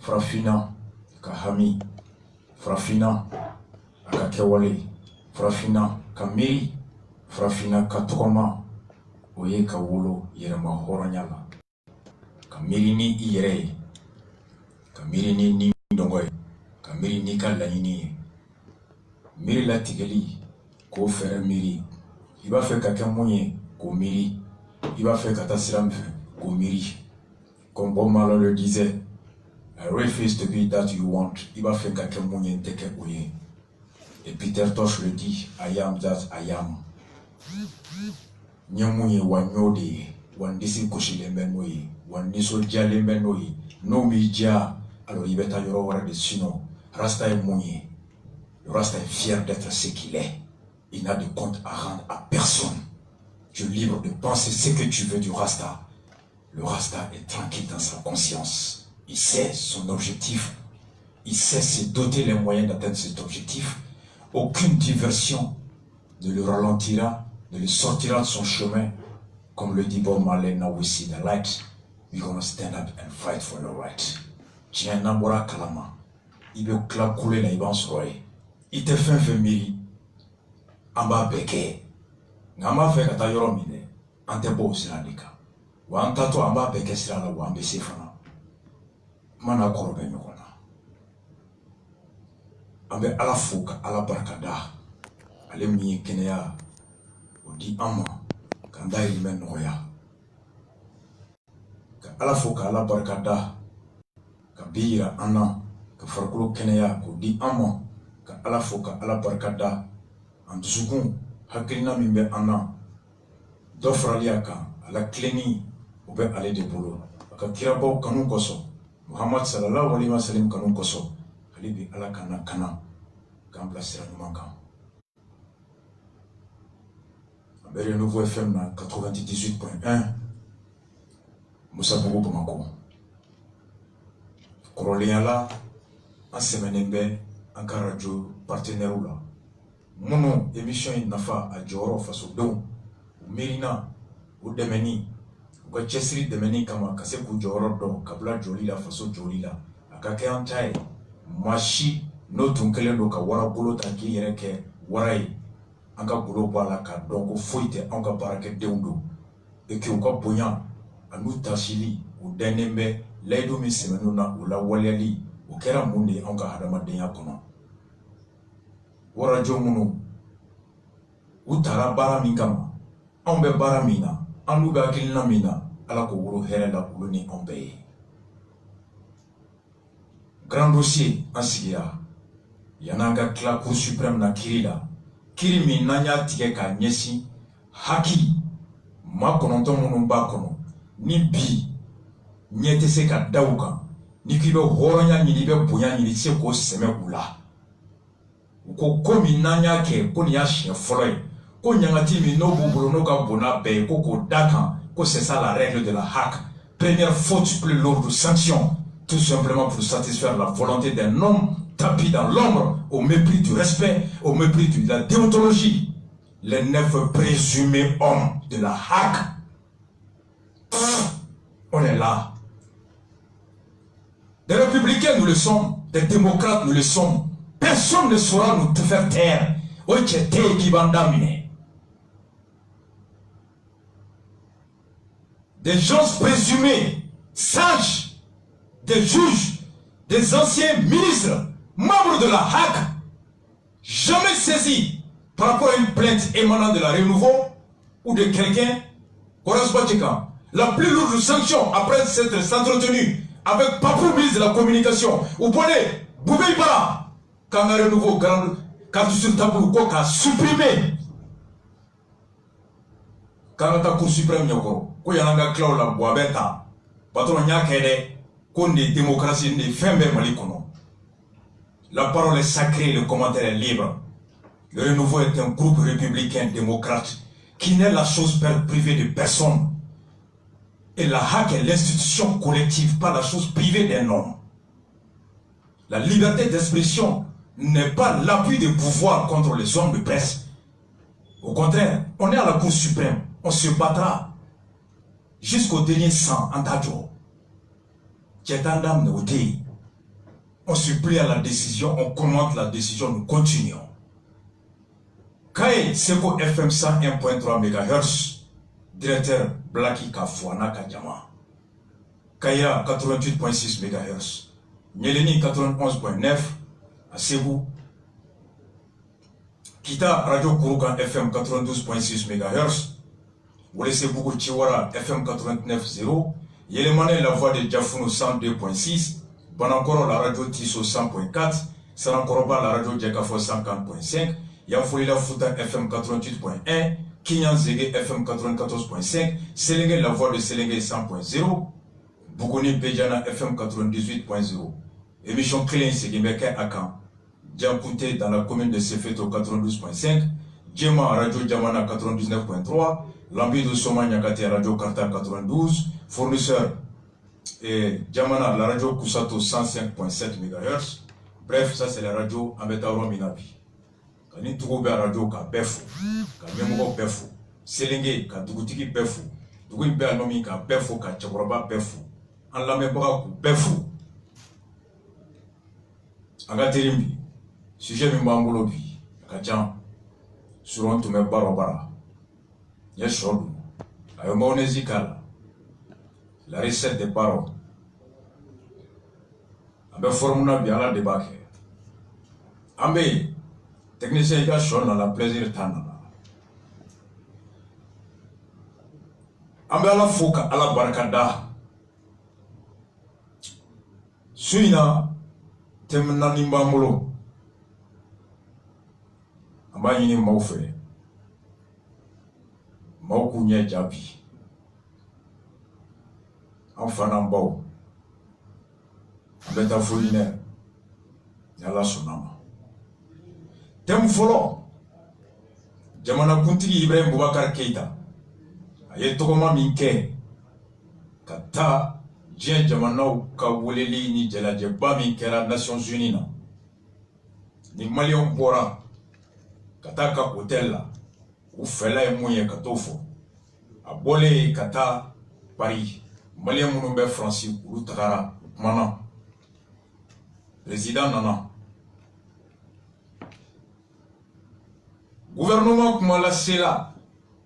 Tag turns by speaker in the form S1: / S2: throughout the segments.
S1: Frafina, Kahami, Frafina, Akakewale, Frafina, Kamiri, Frafina, Katroma, Oye Kawolo, Yerema Horanyala, Kamiri ni Ire, Kamiri ni Ndongoy, Kamiri ni Kalanini, Miri la Tigeli, Ko Fere Miri, il va faire Kakamouye, Ko Miri, il va faire Katasiram, Ko Miri, comme Bob Marley le disait. I refuse to be that you want. Il va faire quelqu'un mouillé teke ouye. Et Peter Tosh le dit, I am that I am. Nyamouye wanyode, wandisi kushile menouye, wandiso diale menouye, no midja. Alors il va ta yoro wara de sino. Rasta est mouillé. Le Rasta est fier d'être ce qu'il est. Il n'a de compte à rendre à personne. Tu es libre de penser ce que tu veux du Rasta. Le Rasta est tranquille dans sa conscience. Il sait son objectif. Il sait se doter les moyens d'atteindre cet objectif. Aucune diversion ne le ralentira, ne le sortira de son chemin. Comme le dit Bob Marley, now we see the light. We're gonna stand up and fight for the right. Tiens, Nambora Kalama. Il veut couler la Ibans Roy. Il te fait un peu miri. Amba beke. Ngama fait kata yoro mine. Ante bo silandika. Wa antato amba beke silala wa ambe sefana. Mana korobe nyokona ambe ala fuka ala barakada ale mi kenea odi ama kanda ilmen noya ka ala fuka ala barakada ka bira ana ka farkulo kenea odi ama ka ala fuka ala barakada antusugun hakilina mimbe ana dofralia ka ala kleni obe ale de bolo ka kirabo kanu koso Muhammad sallallahu alayhi wa sallam kanun koso Khalibi ala kana kana kan placera numanka Abere Nouveau FM na 98.1 Moussa Bogo Bamako Koroleala en semaine be en radio partenaire là mono émission nafa a joro faso don Mirina ou Demeni ko chesiri demeni kama kase ku joro do kabla joli la faso joli la akake antai mashi no tunkele do ka wara bolo tanki yere ke warai anga bolo bala ka donc foite anga barake deundo e ke ko bonya anu tashili u denembe laido mi semenu na ula waliali u kera munde anga hadama denya kono wara jomunu utara bara mingama ambe bara mina anu ga kilina mina ala ko wuro hele la uluni ombe grand dossier asigia yananga kla cour suprême na kirila kirimi nanya tige ka nyesi haki ma kononto munu ba kono ni bi nyete se ka dawuka ni kibe horonya nyini be bonya nyini se ko seme ula ko komi nanya ke ko ni ya hye foroy ko nyangati mi no buburo no ka bona be ko dakan ko c'est ça la règle de la HAC. Première faute plus lourde sanction, tout simplement pour satisfaire la volonté d'un homme tapis dans l'ombre au mépris du respect, au mépris de la déontologie. Les 9 présumés hommes de la HAC. On est là. Des républicains nous le sommes, des démocrates nous le sommes. Personne ne saura nous faire taire. Des gens présumés, sages, des juges, des anciens ministres, membres de la HAC, jamais saisis par rapport à une plainte émanant de la Renouveau ou de quelqu'un, la plus lourde sanction après s'être entretenu avec Papou, ministre de la Communication, ou Bonnet, Boubeiba, quand la Renouveau, quand sur tabou, quoi a supprimé. Quand la Cour suprême yoko, ko yananga klaw la boabeta, patron nyakede, kon des démocraties des femmes malikono. La parole est sacrée, le commentaire est libre. Le Renouveau est un groupe républicain démocrate qui n'est la chose privée de personne. Et la HAC est l'institution collective, pas la chose privée d'un homme. La liberté d'expression n'est pas l'appui des pouvoirs contre les hommes de presse. Au contraire, on est à la Cour suprême. On se battra jusqu'au dernier sang en tajo. Tchétandam Nouti, On se plie à la décision, on commente la décision, nous continuons. Kaye Seko FM 101.3 MHz, directeur Blaki Kafouana Kadjama. Kaya 88.6 MHz, Nyeleni 91.9 à Sebou. Kita Radio Kurukan FM 92.6 MHz, Wole Sebou Chiwara FM 89.0, Yelemane la voix de Diafuno 102.6, Banankoro la radio Tiso 100.4, Sanankoroba la radio Djekafo 140.5, Yafouli la Fouta FM 88.1, Kinyan Zege FM 94.5, Selenge la voix de Selenge 100.0, Bougouni Pejana FM 98.0. Émission Clé Segimeke Akan, Djampouté dans la commune de Sefeto 92.5, Djema Radio Djamana 99.3, Lambi de Soma Nyakate Radio Karta 92, fournisseur et Djamana la radio Kusato 105.7 MHz. Bref, ça c'est la radio Ambetauro Minabi. Kani Tougoube Radio Ka Befo, Ka Memogo Befo, Selenge Ka Dugutiki Befo, Dugui Almami Ka Befo, Ka Tchakoraba Befo, en la Mebra Befo. Agaterimbi, sujet Mimbangolobi, Kajan, sur un toumé barobara. Yeshod, Ayomonezikala, la recette des paroles. Ambe formuna biala débat. Ambe, technicien qui a chaud dans la plaisir tanana. Ambe ala fouka ala barakada. Suina, temna nimbamolo. Amba yini maufe. Mauku nye jabi. Enfanambao. Ambeta foline. Yala sonama. Tem folo. Jamana kuntigi Ibrahim Boubacar Keita. Aye tokoma minke. Kata Dien Jamana ka woleli ni jelaje ba minkera Nations Unies na. Ni Malion Bora. Kata ka hotel la. Ou fela e mouye katofo. Abole kata Paris. Malien Mounoumbe Francis ou Takara. Mana. Président Nana. Gouvernement Kumala Sela.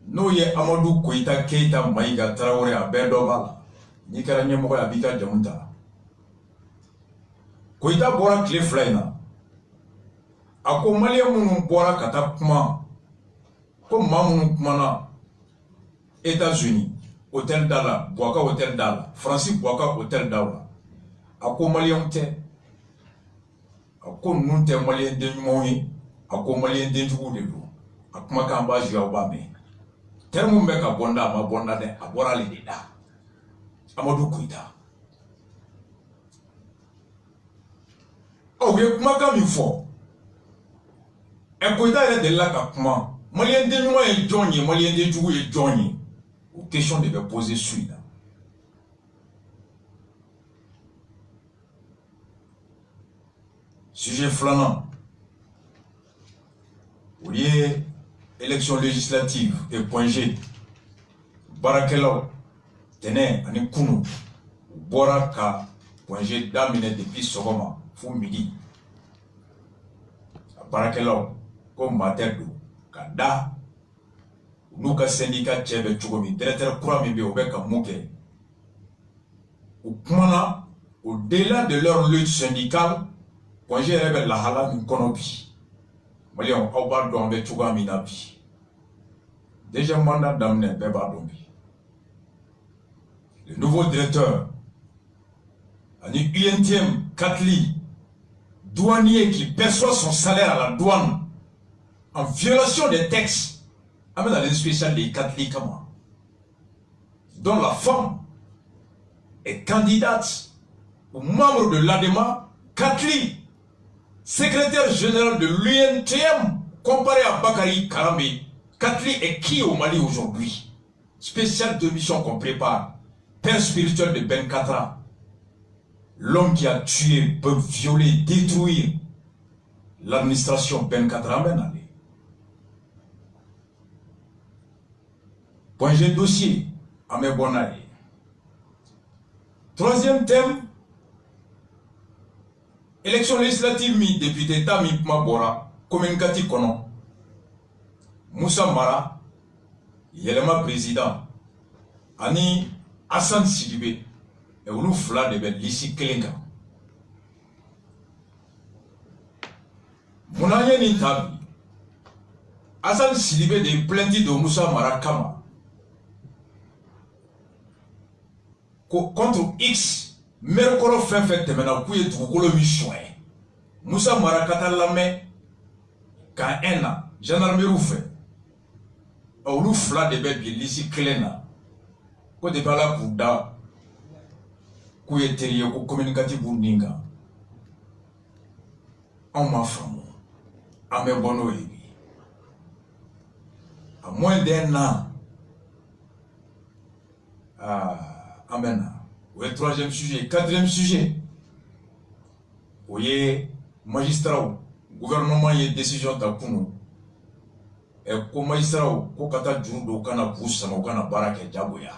S1: No ye Amadou Koita Keita Maïga Traoré à Berdobala. Ni Karanye Moué Abika Djamunta. Koita Bora Kleflaina. Ako Malien Mounoum Bora Kata Kuma. Comme Mamoun Kumana. États-Unis. Hôtel Dala. Boaka Hôtel Dala. Francis Boaka Hôtel Dala. Ako Malien Te. Ako Nunte Malien Denmouni. Ako Malien Denjou de l'eau. Akuma Kamba Jiaobame. Terme Meka Bonda, ma bonda de Abora Lidida. Amadou Koita. Oh, ye Kuma Kam Info. Et Koita est de là Kakuma. Malien Denjou est Johnny, Malien Denjou est Johnny. Aux questions de me poser suite. Sujet flanant. Vous voyez, élection législative et point G. Barakelo, tenez, en Kounou, Boraka, point G, d'amener depuis Sogoma, fou midi. Barakelo, comme Materdo, Kada, nous, ka syndicat Tchèbe Tchougomi, directeur Kouramimbe, Obeka Mouke. Au-delà de leur lutte syndicale, point G révèle la hala Nkonobi. Malion, Oba Dombe Tchougami Nabi. Déjà mandat d'amener Beba Dombi. Le nouveau directeur, un UNTM Katli, douanier qui perçoit son salaire à la douane en violation des textes. Amène à l'inspecteur des Katli Kama, dont la femme est candidate ou membre de l'ADEMA, Katli, secrétaire général de l'UNTM, comparé à Bakari Karamé. Katli est qui au Mali aujourd'hui? Spécial de mission qu'on prépare, père spirituel de Ben Katra, l'homme qui a tué, peut violer, détruire l'administration Ben Katra. Allez. Point G dossier, à mes bonnes. Troisième thème, élection législative mi député ta mi kuma bora communicati kono Moussa Mara yelema président ani Hassan Sidibé et olu fla de be lisi kelenga munanye ni tabi Hassan Sidibé de plainte de Moussa Mara kama contre X mercredi fin temena ku ye dugukolo mi soin Moussa Mara katalame ka ena gendarmerie fait olu fla de be lisi kelenga ko de bala kuda ku ye teriye ko communicatif bundinga en ma femme à mes bonnes à moins d'un an amen. Le troisième sujet, quatrième sujet. Vous voyez, magistrat, gouvernement y a décision d'appuyer. Et comme magistrat, ko kata jundo kana poussa no kana baraka jaboya.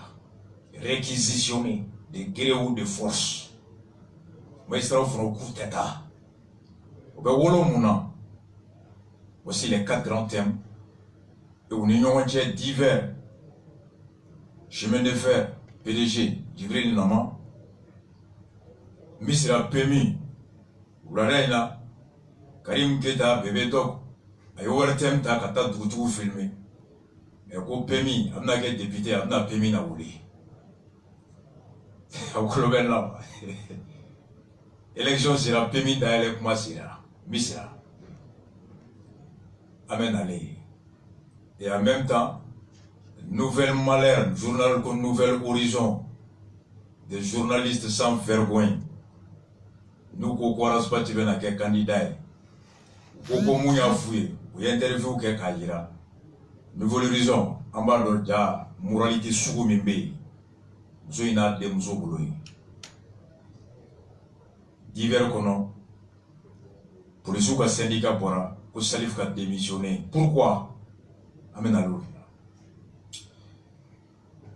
S1: Réquisitionner des gré ou de force. Magistrat font coup d'état. Au wolo muna. Voici les 4 grands thèmes. Et on y divers. Chemin de fer, PDG, Djibril Nama, Misra Pemi, Oulareina, Karim Keta, Bébé Tok, Ayowertem Takata Doutou filmé. Et ko Pemi, Amna Get député, Amna Pemi na Ouli. Aoukolobel là. Élection sera Pemi d'ailleurs, moi sera. Misra. Amen allez. Et en même temps, Nouvelle Malheur, journal comme Nouvel Horizon, des journalistes sans vergogne. Nous, Kokwaras Patibena, qui est candidat, Koko Mouya Fouye, ou interview qui est Kajira. Nouvel Horizon, en bas de la moralité Sougumimbe, Zoïna de Mzobouloui. Divers kono, pour les soukas syndicats Bora, pour Salif a démissionné. Pourquoi? Amen à l'eau.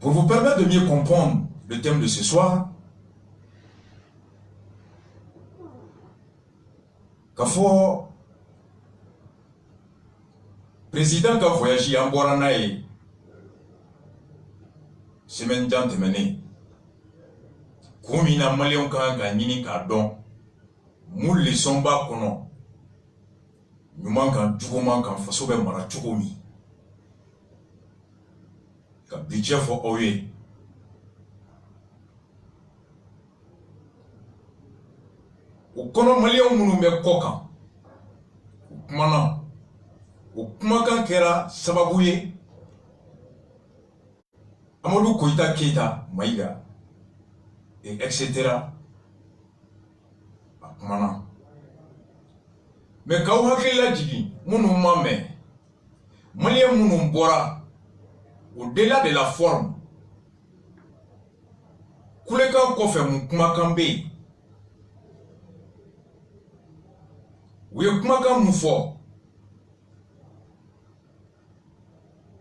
S1: Pour vous permettre de mieux comprendre le thème de ce soir, Kafo, président qui a voyagé en Boranaï, semaine d'antemene, Koumina Malion Kangani Kardon, Moul les Somba Kono, nous manquons Djouman quand Fasobe Marachoumi. Budget for Oye. Au kono malien munu me koka. Mana. Au kumakan kera sababuye. Amadou Koita Keita Maïga. Et etc. Mana. Mais quand on a la jigi, munu mame. Malien munu bora. Au-delà de la forme, Kouleka Kofe Moukumakambe, ou Yokumakam Moufo,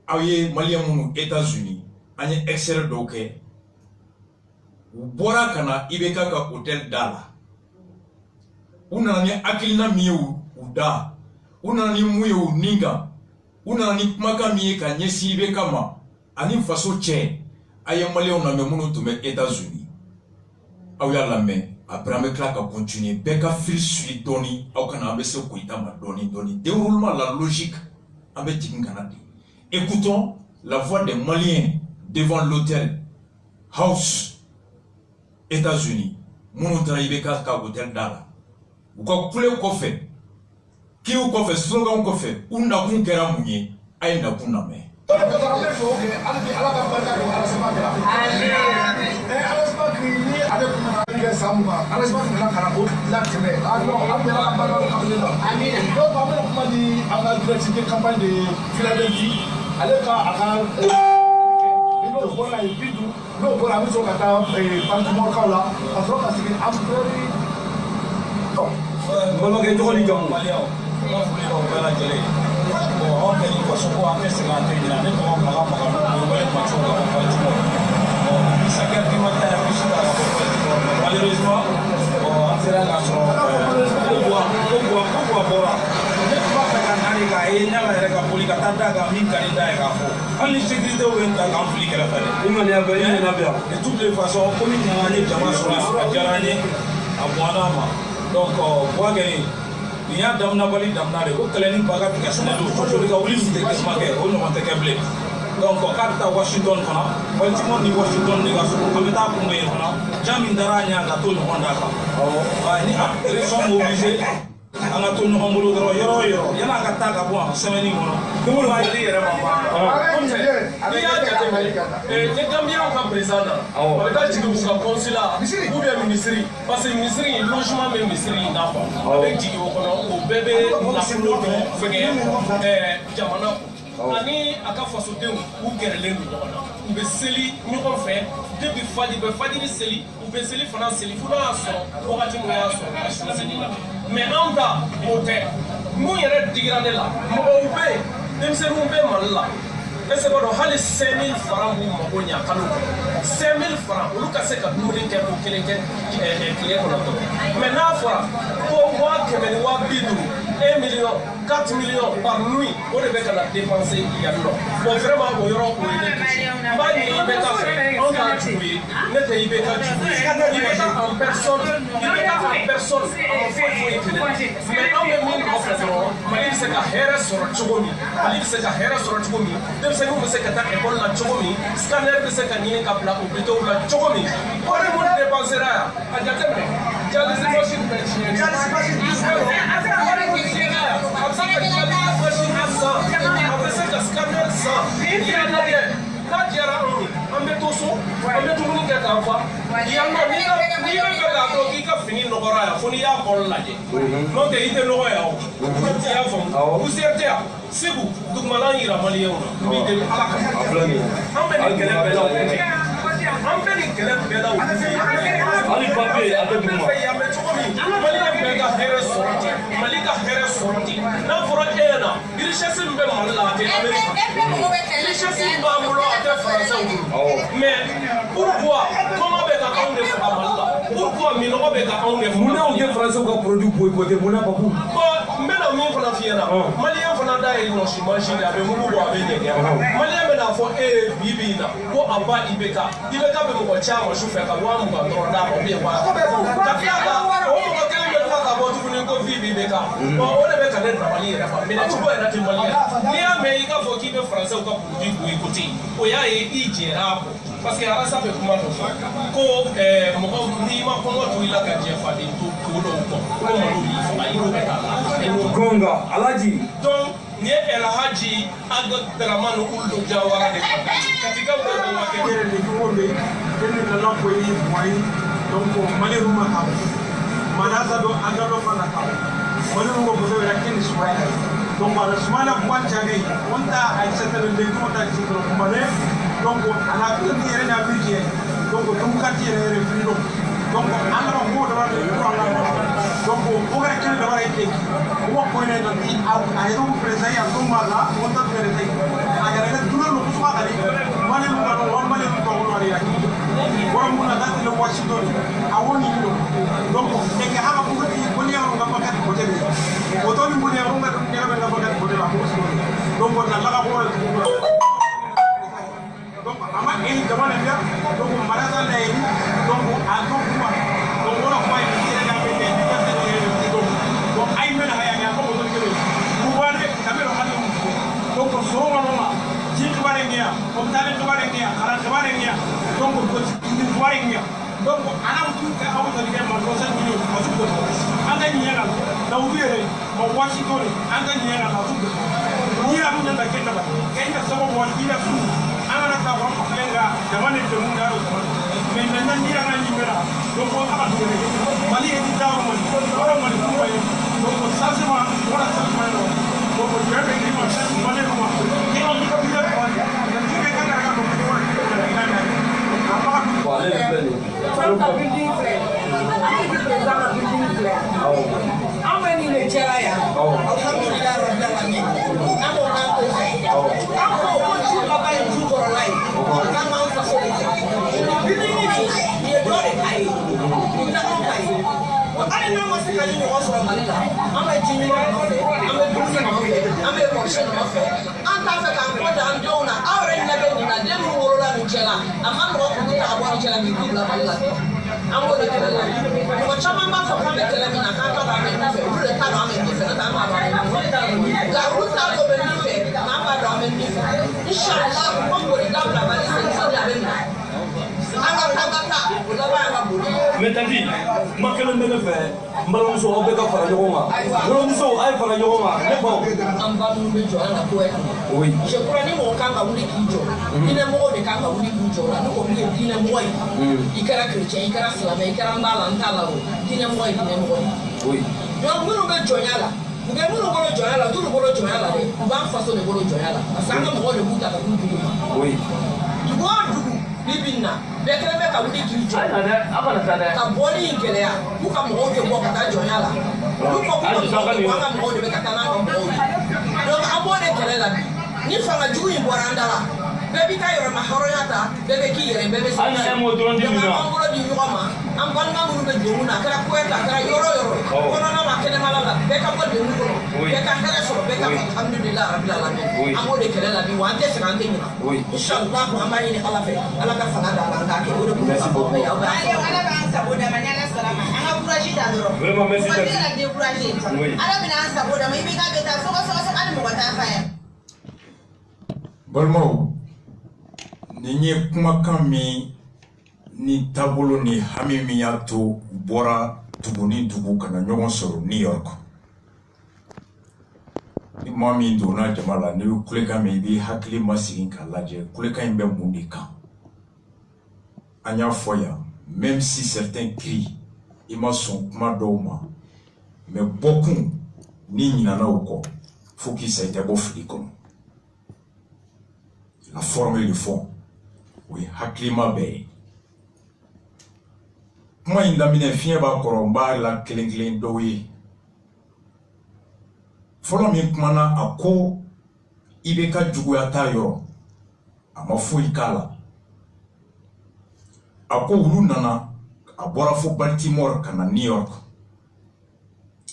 S1: Aye Malien Mounou États-Unis, Agne excellent doke, ou Bora Kana Ibeka ka Hotel Dala, ou Nani Akilina Miou ou Da, ou Nani Mouyo Ninga, ou Nani Kumakamiye ka Nyesi Ibekama. Ani faso tche aye malien na memuno to me États-Unis awya la main après me claque à continuer beka fil sur doni au kana be se koita ma doni déroulement la logique avec Tinkanadi. Écoutons la voix des Maliens devant l'hôtel House États-Unis muno traibeka ka hôtel Dala ou ko kule ko fait ki ou ko fait slogan ko fait unda kun kera munye ay na kuname.
S2: Malheureusement, daga min kari da ka fo hali sécurité o ben daga fili kala fale de toutes les façons comme ni ngani jama sura a jarane a bwana ma donc wa gani ni ya damna bali damna de ko kalani baga ka sunalo ko to ka wuli de ke smake o no mante keble donc carte Washington fana Baltimore ni Washington ni ga so ameta ko me fana jamin daranya ga to no honda ka ni a raison obligé anga to no hombolo dro yoro yana ka ta ka bo semaine ngono ko ma yiri yere mama ni ya jate te Gambia ka président on va dire que vous consulat ou bien ministre parce que ministre logement même ministre n'a pas avec digi ko no o bébé na fulo do fege jamana ani aka fasodenw u gɛrɛlen don ɲɔgɔn na u bɛ seli ɲɔgɔn fɛ depuis fajiri seli u bɛ seli fana seli fo n'a y'a sɔrɔ wagati min y'a sɔrɔ a su seli la mais anw ta o tɛ mun yɛrɛ digira ne la mɔgɔw bɛ yen denmisɛnninw bɛ Mali la est-ce que b'a dɔn hali 5000 francs b'u mago ɲa kalo kɔnɔ 5000 francs olu ka se ka dumuni kɛ ko kelen kɛ tile kɔnɔ dɔrɔn mais n'a fɔra ko 100 ni 250 1 million 4 millions par nuit o de bɛ ka na dépenser yan nɔ bon vraiment o yɔrɔ o ye ne touché n b'a ɲini i bɛ taa fɛ anw t'a jugu ye ne tɛ i bɛ taa jugu ye i bɛ taa en personne a ma foyi foyi kɛlɛ mais anw bɛ min nɔfɛ dɔrɔn Mali bɛ se ka hɛrɛ sɔrɔ cogo min Mali bɛ se ka hɛrɛ sɔrɔ cogo min denmisɛnninw bɛ se ka taa école la cogo min scanner bɛ se ka ɲini ka bila hôpitaux la cogo min wari mun dépensera yan a jateminɛ dialyse machine bɛ tiɲɛ a bɛ se ka scanner san n'i y'a lajɛ n'a diyara an bɛ to so an bɛ dumuni kɛ k'an fa yan nɔ n'i bɛ fɛ k'a dɔn k'i ka fini nɔgɔra yan fo n'i y'a kɔrɔ lajɛ n'o tɛ i tɛ nɔgɔ yan o i y'a faamu poussière tɛ yan Segu dugumala yira maliyɛnw na n b'i deli Ala ka an bɛ nin kɛlɛ bɛɛ la o tɛ an bɛ nin kɛlɛ bɛɛ la o tɛ hali papiye a bɛ duguma yan bɛ cogo min maliyɛn bɛɛ ka hɛrɛ sɔrɔ ten Mali ka hɛrɛ sɔrɔ ten n'a fɔra e ɲɛna richesse min bɛ Mali la a tɛ Amérique richesse min b'an bolo a tɛ Faransɛw bolo mais pourquoi kɔngɔ bɛ ka anw de faga Mali la pourquoi minɔgɔ bɛ ka anw de faga munna u tɛ Faransɛw ka produit boycotter munna Papu n bɛna min fana f'i ɲɛna maliyɛn fana da ye ɲɔsi mansin de a bɛ mugu bɔ a bɛ ɲɛgɛn maliyɛn bɛna fɔ e ye bi in na ko a ba IBK bɛ mɔgɔ caman su fɛ ka 20,000 dɔrɔn d'a ma ou bien ka tila ka o mɔgɔ kelen bɛ tila ka bɔ tuguni ko IBK o de bɛ ka ne dabali yɛrɛ ma minɛcogo yɛrɛ tɛ maliyɛn n'i y'a mɛn i k'a fɔ k'i bɛ Faransɛw ka produit boycotter o y'a ye i jɛra a kɔ parce que Alasa bɛ kuma dɔ fɔ ko mɔgɔ n'i ma kɔngɔ to i la ka jɛ faden to dɔw kɔ ko malo b'i faga i n'o bɛ k'a la gonga Alaji donc ni Elhaji Abdurahmane Ould Jawara de katika mdomo wake ni kiombe tena na kwa hii mwai donc mali ruma hapo manaza do agalo fana hapo mali rungo bozo lakini swala donc ala swala kwa chage wanda aisata de kota kitro kumale donc ala kuni yere na bije donc tumkati yere frido donc ala ko do wala donc o ga kene da wala ke o ko ne na ti ay ro presai a ko mala on ta tere te aga ne duro lo ko swala ni mali mu ga no mali mu ko no ari aki wala mu na dati lo Washington a woni do donc e ga ha ko ti ko ni aro ga ma ka ko te o to ni mu ni aro ga ni ga na ba ka ko te la ko donc na la ga ko donc ama e jamana ya donc maraza la yi donc a to kuma donc wala ko ay ni ga be te donc ay mena haya ya ko to ni mu wale kamero hadu donc so wala ji tubare niya ko tale tubare niya ala tubare niya donc ko ni tubare niya donc ana mu ka awu to ni ma ko sa ni ko su ko anga ni ya na ubire mo Washington anga ni ya na su ko ni ya mu da ke ta ba kenya sababu wa ila su ana ka wa ko lenga jamane te mun da mais maintenant ni ya ni mera donc ko aka to ni mali e ti dawo mo wala mo ko ba donc ça c'est moi wala ça moi donc je vais dire moi ça mali ko ni on ko bi da ko ni ke ka ka ko ko wala le bele from the building plan I think the building plan how many le jara ya alhamdulillah rabbil alamin amo na ko amo ko ju ba ba ju ko lai ka ma fa so building ni ni do re ai ni na ko ai ale na mo se ka ni mo so malila amo ji ni mo fe amo bu ni mo fe amo ko se mo fe
S3: ta fe kan ko da ndona awre na be ni na de mu woro la ni chela amma mo ko ta abo ni chela ni kula balla amo de kala ko chama ma ko be kala mi na ka ta ba me fe ru le ta ba me ni fe ta ma ba la ruta ko be ni fe ma ba do me ni fe inshallah ko ko da bla ba ni se ya be ni
S4: mais tanti ma kelen bɛ ne fɛ n balimamuso aw bɛɛ ka fara ɲɔgɔn kan balimamuso a ye fara ɲɔgɔn kan ne baw
S3: an ba minnu bɛ jɔ an ka ko ye
S4: oui
S3: je crois ni mɔgɔ kan ka wuli k'i jɔ diinɛmɔgɔ de kan ka wuli k'u jɔ la ne ko min ye diinɛmɔgɔ ye i kɛra chrétien i kɛra silamɛ i kɛra n b'a la n t'a la o diinɛmɔgɔ ye diinɛmɔgɔ ye
S4: oui
S3: donc minnu bɛ jɔnya la u bɛ minnu bolo jɔnya la u t'olu bolo jɔnya la dɛ u b'an faso de bolo jɔnya la parce que an ka mɔgɔw de b'u ta ka t'u dugu ma
S4: oui
S3: dugu o dugu bibina bɛɛ kɛlen bɛ ka wuli k'i jɔ ka bɔli in gɛlɛya k'u ka mɔgɔw tɛ bɔ ka taa jɔnya la olu ko k'u ka mɔgɔw de bɛ ka taa n'an ka mɔgɔw ye donc an b'o de kɛlɛ la bi ni fanga jugu in bɔra an da la bɛɛ b'i ka yɛrɛma hɔrɔnya ta bɛɛ bɛ k'i yɛrɛ bɛɛ bɛ se donc an b'an bolo di ɲɔgɔn ma an balima minnu bɛ degun na a kɛra ko ye a kɛra yɔrɔ yɔrɔ kɔnɔna la kɛnɛmala la bɛɛ ka bɔ degun kɔnɔ bɛɛ ka hɛrɛ sɔrɔ bɛɛ ka fɔ alhamdulilayi rabbil alamin an b'o de kɛlɛ la bi wa an tɛ sɛgɛn an tɛ ɲina inshallah an b'a ɲini ala fɛ ala ka fanga da la an k'a kɛ o de kun bɛ ka bɔ bɛɛ ye aw b'a fɔ ala b'an sago dama ni ala sɔnna ma an ka courage ta dɔrɔn
S4: vraiment merci
S3: u ka se ka décourager ala bɛna an sago dama i b'i ka bɛ taa sɔgɔsɔgɔ hali mɔgɔ t'a fa yan
S1: balimaw nin ye kumakan min ni taabolo ni hami min y'a to bɔra dugu ni dugu kana ɲɔgɔn sɔrɔ New York ni maa min donna jama la ni bɛ kulekan min i b'i hakili masigi k'a lajɛ kulekan in bɛ mun de kan an y'a fɔ yan même si certains crient i ma sɔn kuma dɔw ma mais bɔkun ni ɲinana o kɔ faut qu'il sa i tɛ bɔ fili kɔnɔ la forme et le fond o ye hakilima bɛɛ ye kuma in daminɛ fiɲɛ b'a kɔrɔ n b'a la kelen kelen dɔw ye fɔlɔ min kumana a ko i bɛ ka juguya t'a yɔrɔ a ma foyi k'a la a ko olu nana a bɔra fo Baltimore ka na New York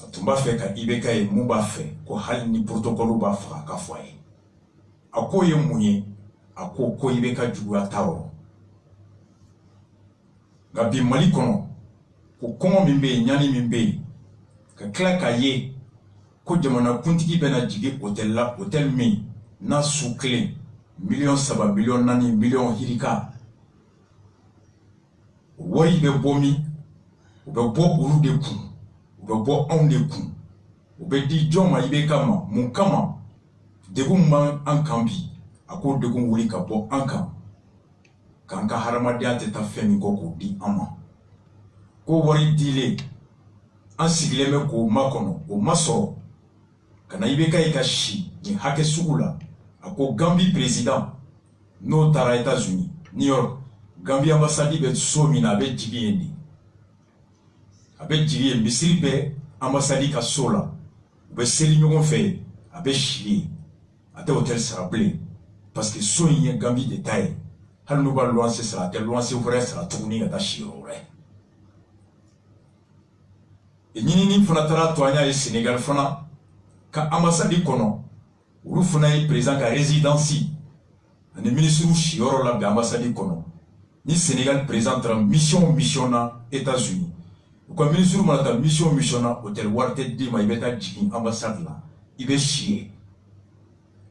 S1: a tun b'a fɛ ka IBK ye mun b'a fɛ ko hali ni protocole b'a faga ka fɔ a ye a ko ye mun ye a ko IBK juguya t'a yɔrɔ nka bi Mali kɔnɔ ko kɔngɔ min bɛ yen ɲani min bɛ yen ka tila k'a ye ko jamana kuntigi bɛna jigin hôtel la hôtel min n'a su kelen $3 $4 million hirika wari bɛ bɔ min u bɛ bɔ olu de kun u bɛ bɔ anw de kun u bɛ di jɔn ma IBK ma mun kama degun b'an kan bi a ko degun wuli ka bɔ an kan k'an ka hadamadenya tɛ taa fɛn min kɔ k'o di an ma ko wari dilen an sigilen bɛ k'o makɔnɔ o ma sɔrɔ ka na IBK ye ka si nin hakɛ sugu la a ko Gambie président n'o taara États-Unis New York Gambie ambassade bɛ so min na a bɛ jigin yen de a bɛ jigin yen misiri bɛ ambassade ka so la u bɛ seli ɲɔgɔn fɛ a bɛ si yen a tɛ hôtel sara bilen parce que so in ye Gambie de ta ye hali n'u b'a luwanse sara a tɛ luwanse wɛrɛ sara tuguni ka taa si yɔrɔ wɛrɛ ɲinini fana taara to an y'a ye Sénégal fana ka ambassade kɔnɔ olu fana ye président ka résidence ani ministre si yɔrɔ la bɛn ambassade kɔnɔ ni Sénégal président taara mission na États-Unis u ka ministre mana taa mission na hôtel wari tɛ d'i ma i bɛ taa jigin ambassade la i bɛ si ye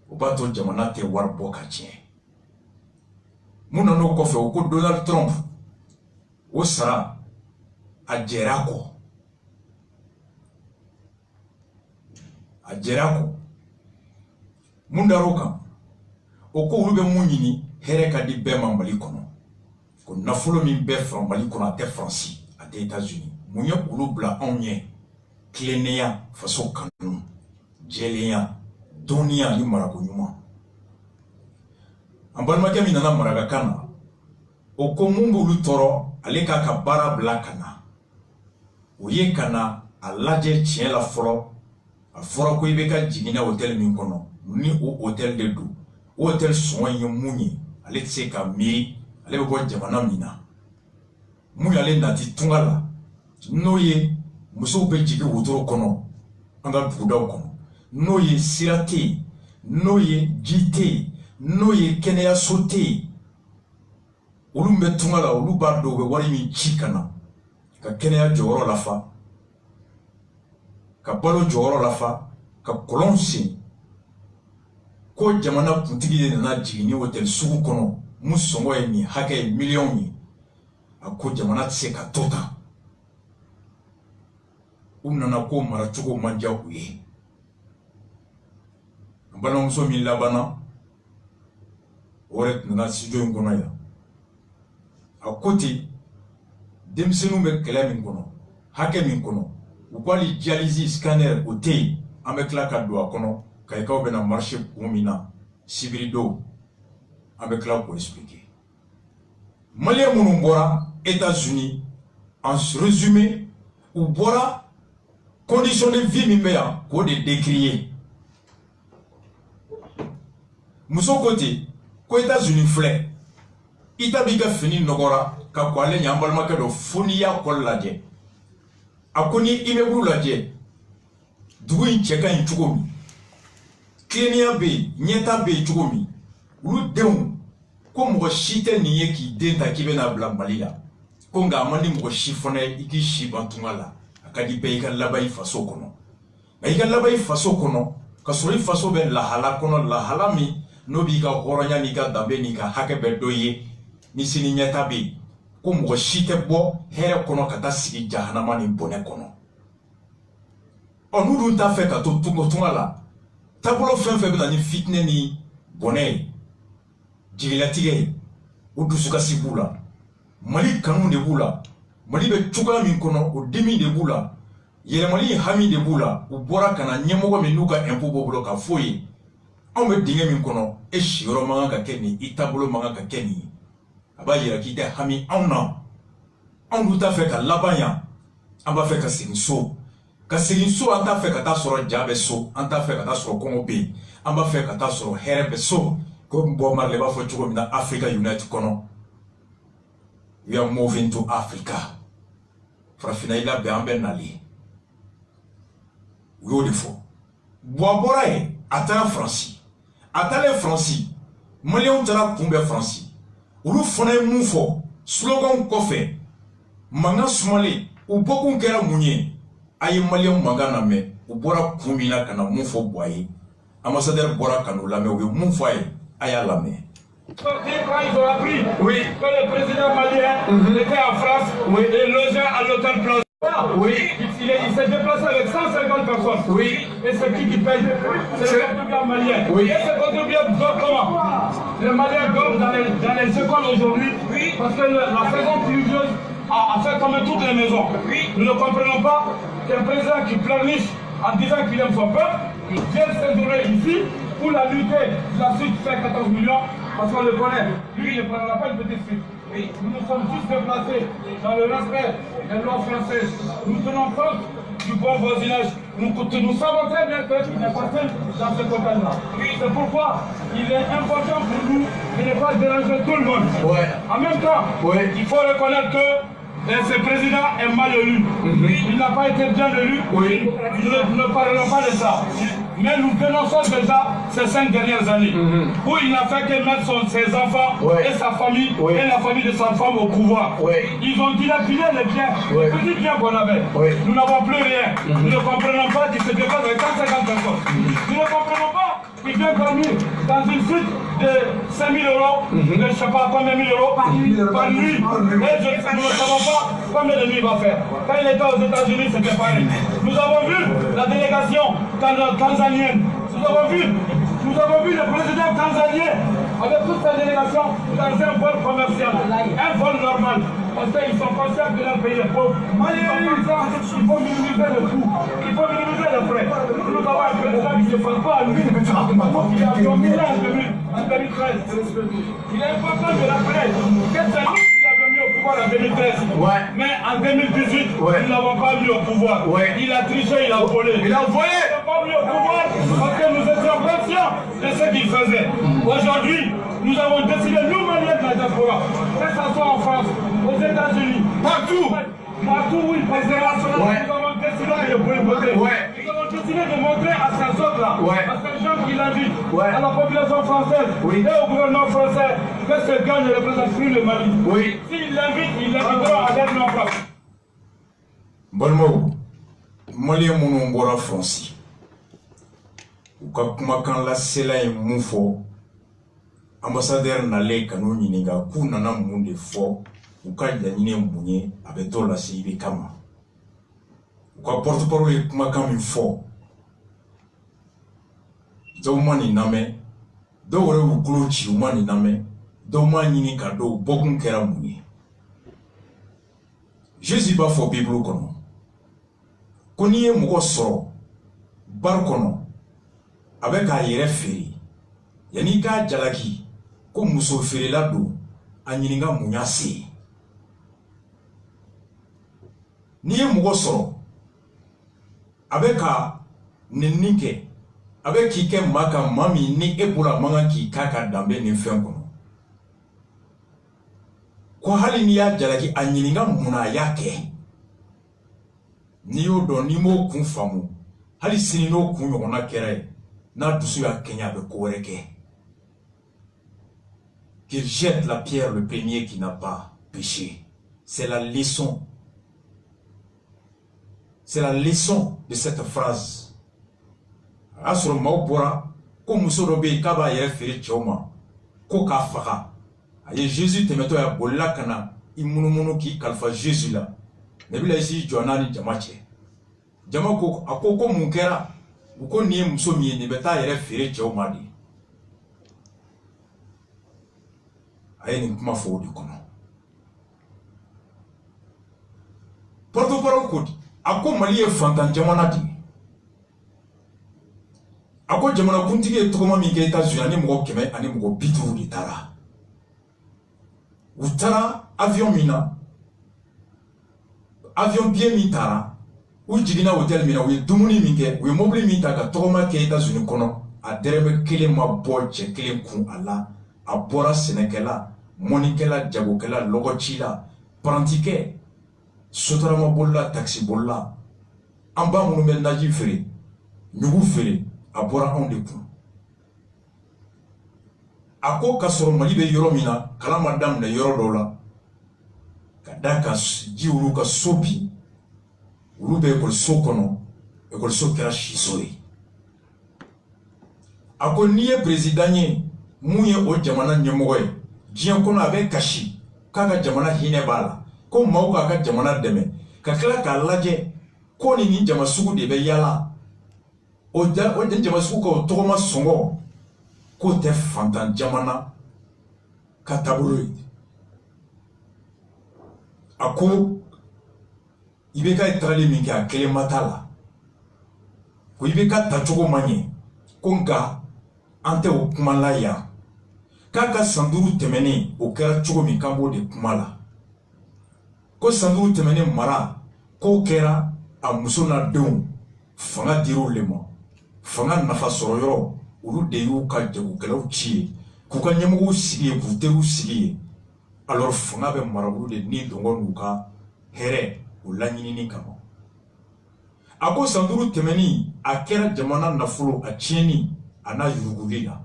S1: o b'a to jamana tɛ wari bɔ ka tiɲɛ mun na n'o kɔfɛ o ko Donald Trump o sara a jɛra kɔ mun dar'o kan o ko olu bɛ mun ɲini hɛrɛ ka di bɛɛ ma Mali kɔnɔ ko nafolo min bɛ fan Mali kɔnɔ a tɛ Faransi a tɛ États-Unis mun ye olu bila anw ɲɛ tilennenya faso kanu jɛlenya dɔnniya ni marako ɲuman an balimakɛ min nana marakakan na o ko mun b'olu tɔɔrɔ ale k'a ka baara bila ka na o ye ka na a lajɛ tiɲɛ la fɔlɔ a fɔra ko i bɛ ka jiginna hôtel min kɔnɔ ni o hôtel de don o hôtel sɔngɔ ye mun ye ale tɛ se ka miiri ale bɛ bɔ jamana min na mun y'ale nati tunga la n'o ye musow bɛ jigin wotoro kɔnɔ an ka dugudaw kɔnɔ n'o ye sira tɛ yen n'o ye ji tɛ yen n'o ye kɛnɛyaso tɛ yen olu min bɛ tunga la olu b'a dɔn u bɛ wari min ci ka na ka kɛnɛya jɔyɔrɔ lafa ka balo jɔyɔrɔ lafa ka kɔlɔn sen ko jamana kuntigi de nana jigin ni hôtel sugu kɔnɔ mun sɔngɔ ye nin hakɛ ye miliyɔnw ye a ko jamana tɛ se ka to tan u nana ko maracogo man diya u ye an balimamuso min labanna o yɛrɛ tun nana studio in kɔnɔ yan a ko ten denmisɛnninw bɛ kɛlɛ min kɔnɔ hakɛ min kɔnɔ u ko hali dialyse scanner o tɛ yen an bɛ tila ka don a kɔnɔ kayikaw bɛna marché kun min na sibiri don an bɛ tila k'o expliquer maliyɛn minnu bɔra États-Unis en résumé u bɔra condition de vie min bɛ yan k'o de décrier muso ko ten ko États-Unis filɛ i ta b'i ka fini nɔgɔra ka kɔ ale ɲɛ an balimakɛ dɔ fo n'i y'a kɔli lajɛ a ko ni immeuble lajɛ dugu in cɛ ka ɲi cogo min kilennenya bɛ yen ɲɛta bɛ yen cogo min olu denw ko mɔgɔ si tɛ nin ye k'i den ta k'i bɛna bila Mali la ko nka a man di mɔgɔ si fana ye i k'i si ban tunga la a ka di bɛɛ i ka laban i faso kɔnɔ nka i ka laban i faso kɔnɔ ka sɔrɔ i faso bɛ lahala kɔnɔ lahala min n'o b'i ka hɔrɔnya n'i ka danbe n'i ka hakɛ bɛ dɔ ye ni sini ɲɛta bɛ yen ko mɔgɔ si tɛ bɔ hɛrɛ kɔnɔ ka taa sigi jahanama ni bɔnɛ kɔnɔ ɔ n'u dun t'a fɛ ka to tunga la taabolo fɛn fɛn bɛ na ni fitinɛ ni bɔnɛ ye jigilatigɛ ye o dusukasi b'u la Mali kanu de b'u la Mali bɛ cogoya min kɔnɔ o dimi de b'u la yɛlɛmali hami de b'u la u bɔra ka na ɲɛmɔgɔ min n'u ka impôt b'u bolo ka fɔ ye anw bɛ dingɛ min kɔnɔ e siyɔrɔ man kan ka kɛ nin i taabolo man kan ka kɛ nin ye a b'a yira k'i tɛ hami anw na anw dun t'a fɛ ka laban yan an b'a fɛ ka segin so an t'a fɛ ka taa sɔrɔ ja bɛ so an t'a fɛ ka taa sɔrɔ kɔngɔ bɛ yen an b'a fɛ ka taa sɔrɔ hɛrɛ bɛ so ko Bob Marley b'a fɔ cogo min na Africa Unite kɔnɔ we are moving to Africa farafina i labɛn an bɛ nali u y'o de fɔ a bɔra yen a taara Faransi a taalen Faransi maliyɛnw taara kunbɛn Faransi olu fana ye mun fɔ slogan kɔfɛ mankan sumalen u bɔkun kɛra mun ye a ye maliyɛnw mankan lamɛn u bɔra kun min na ka na mun fɔ Buwa ye ambassadeur bɔra ka n'u lamɛn u ye mun fɔ a ye a y'a lamɛn.
S5: Quand ils ont appris que le président malien était en France et logé à l'hôtel Plaza. Il s'est déplacé avec 150 personnes. Et c'est qui paye? C'est le contribuable malien. Et ce contribuable doit comment? Les Maliens dorment dans les écoles aujourd'hui parce que la saison pluvieuse a fait tomber toutes les maisons. Nous ne comprenons pas qu'un président qui pleurniche en disant qu'il aime son peuple vienne séjourner ici pour la lutter. La suite fait 14 millions parce qu'on le connaît. Lui, il ne prendra pas une petite suite. Nous nous sommes tous déplacés dans le respect des lois françaises. Nous tenons compte du bon voisinage. Nous savons très bien qu'il n'est pas seul dans ce contexte-là. C'est pourquoi il est important pour nous de ne pas déranger tout le monde. En même temps, il faut reconnaître que ce président est mal élu. Il n'a pas été bien élu. Nous ne parlons pas de ça. Mais nous dénonçons déjà ces 5 dernières années où il n'a fait que mettre ses enfants et sa famille et la famille de sa femme au pouvoir. Ils ont dilapidé les biens, les petits biens qu'on avait. Nous n'avons plus rien. Nous ne comprenons pas qu'il se dépasse avec 150 personnes. Nous ne comprenons pas qu'il vient dormir dans une suite de 5 000 euros, je ne sais pas combien de 1000 euros par nuit. Et nous ne savons pas combien de nuits il va faire. Quand il était aux États-Unis, c'était pareil. Nous avons vu la délégation tanzanienne. Nous avons vu le président tanzanien avec toute sa délégation dans un vol commercial, un vol normal. Parce qu'ils sont conscients que leur pays est pauvre. Ils sont conscients qu'il faut minimiser le coût, il faut minimiser les frais. Nous avons un président qui ne pense pas à lui. Il a dormi là en 2013. Il est important de rappeler que c'est lui qui l'a mis au pouvoir en 2013. Mais en 2018, nous ne l'avons pas mis au pouvoir. Il a triché, il a volé. Il n'a pas mis au pouvoir parce que nous étions conscients de ce qu'il faisait. Aujourd'hui, nous avons décidé, nous, Maliens de la diaspora, que ce soit en France, aux États-Unis, partout, oui, parce que nous avons décidé de boycotter. Nous avons décidé de montrer à ces autres-là, parce que les gens il invite à la population française et au gouvernement français que ce gars ne représente plus le Mali. S'il l'invite, il l'invitera à mettre en place.
S1: Balmo, Mali mon bora France. Ou quand la cela est moufo, ambassadeur n'allait qu'à nous n'inga pour nana monde fort, ou quand il y a une mounier avec tout la CIB Kama. Ou quand porte-parole est comme fort. Mani name, do wore uklochi umani name, do mani ni kado bokun kera muni. Jésus ba fo Bible kono. Koniye mugo soro, bar kono, avec a yere feri. Yani ka jalaki, ko muso feri la do, anyininga munyasi. Niye mugo soro, avec a nenike, avec qui ken maka mami ni ebola manga ki kaka dambe ni fen kono ko hali ni ya jalaki anyininga muna yake ni yo do ni mo kun famu hali sini no kun yo na kere na dusu ya Kenya be ko wereke qu'il jette la pierre le premier qui n'a pas péché. C'est la leçon de cette phrase. Asuro maupora ko musoro be kaba yere fere choma ko ka faka aye Jésus temeto ya bolla kana imunumuno ki kalfa Jésus la nebila isi jonani jamache jamako akoko munkera uko ni muso mi ni beta yere fere choma di aye ni kuma fo di kono porto paro ko ako mali e fantan jamana di ako jamana kuntigi togoma mi ke États-Unis ani mugo keme ani mugo bitu di tara utara avion mina avion bien mi tara u jigina hotel mina u dumuni mi ke u mobile mi ta ka togoma ke États-Unis kono a derebe kele ma boche kele kun ala a bora senekela monikela jagokela logochila prantike sotora ma bolla taxi bolla amba munu mel naji fere nyugu fere a bora on de kun ako kasoro mali be yoro mina kala madam na yoro dola kadaka ji uru ka sopi uru be ko sokono e ko sokera shisoi ako niye presidanye muye o jamana nyemoy jian kono avec kashi kaka jamana hine bala ko mauka ka jamana deme ka kala ka laje ko ni jama sugu de be yala o jama sugu ko togoma songo ko te fantan jamana ka tabulu ako ibeka itrali mingi akele matala ko ibeka tachogo manye ko nga ante o kumala ya kaka sanduru temene o kera chogo mi kambo de kumala ko sanduru temene mara ko kera a musona deun fanga diru lemo fanga nafa soro yoro ulu de yu ka jagu kelaw ci ku ka nyemu sigi ku teru sigi alors fanga be mara ulu de ni dongo nuka here ulanyini ni kamo ako sanduru temeni akera jamana nafulo a cieni ana yurugulila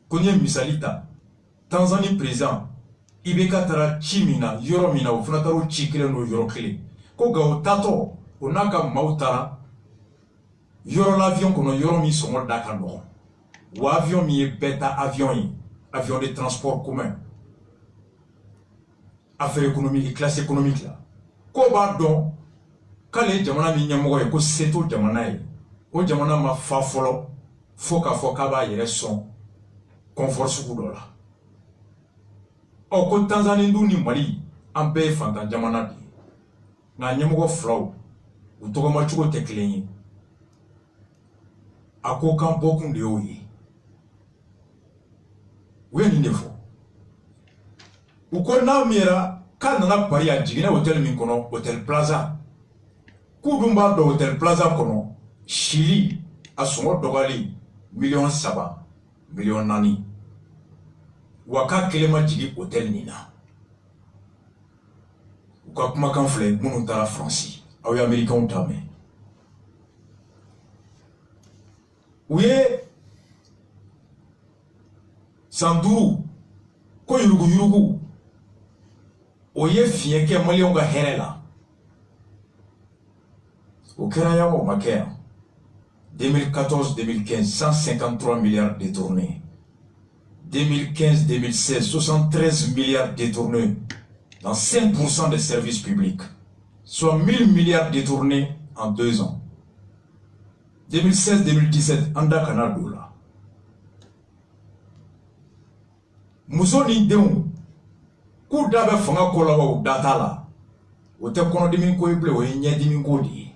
S1: konye misalita Tanzanie président ibeka tara chimina yoro mina ufunataru chikile no yoro kile ko ga tato onaka mautara yoro l'avion kono yoro mi songo daka no wa avion mi beta avion de transport commun affaire économique et classe économique là ko ba don kale jamana mi nyamogo e ko seto jamana e o jamana ma fa folo foka ba yere son confort sugu dola o ko Tanzanie ndu ni Mali ambe fantan jamana di na nyamogo flow u togo ma chugo teklenyi ako kan bokun de oyi weni ndefo uko na mira kan na pari a jigina hotel min kono hotel plaza kudumba do hotel plaza kono shili asongo dogali $7 million nani waka kelema jigi hotel nina uka kuma kan fle munu tara France awi américain tame uye Sanduru, ko yurugu, oye fiye ke malien ga herela. Au Kerayao, Maker, 2014-2015, 153 milliards détournés. 2015-2016, 73 milliards détournés dans 5% des services publics, soit 1000 milliards détournés en 2 ans. 2016-2017, Anda Kanadoula. Mousoni Deon, Kou Dabe Fanga Kolawa ou Datala, ou te kono diminko ible ou enye diminko di.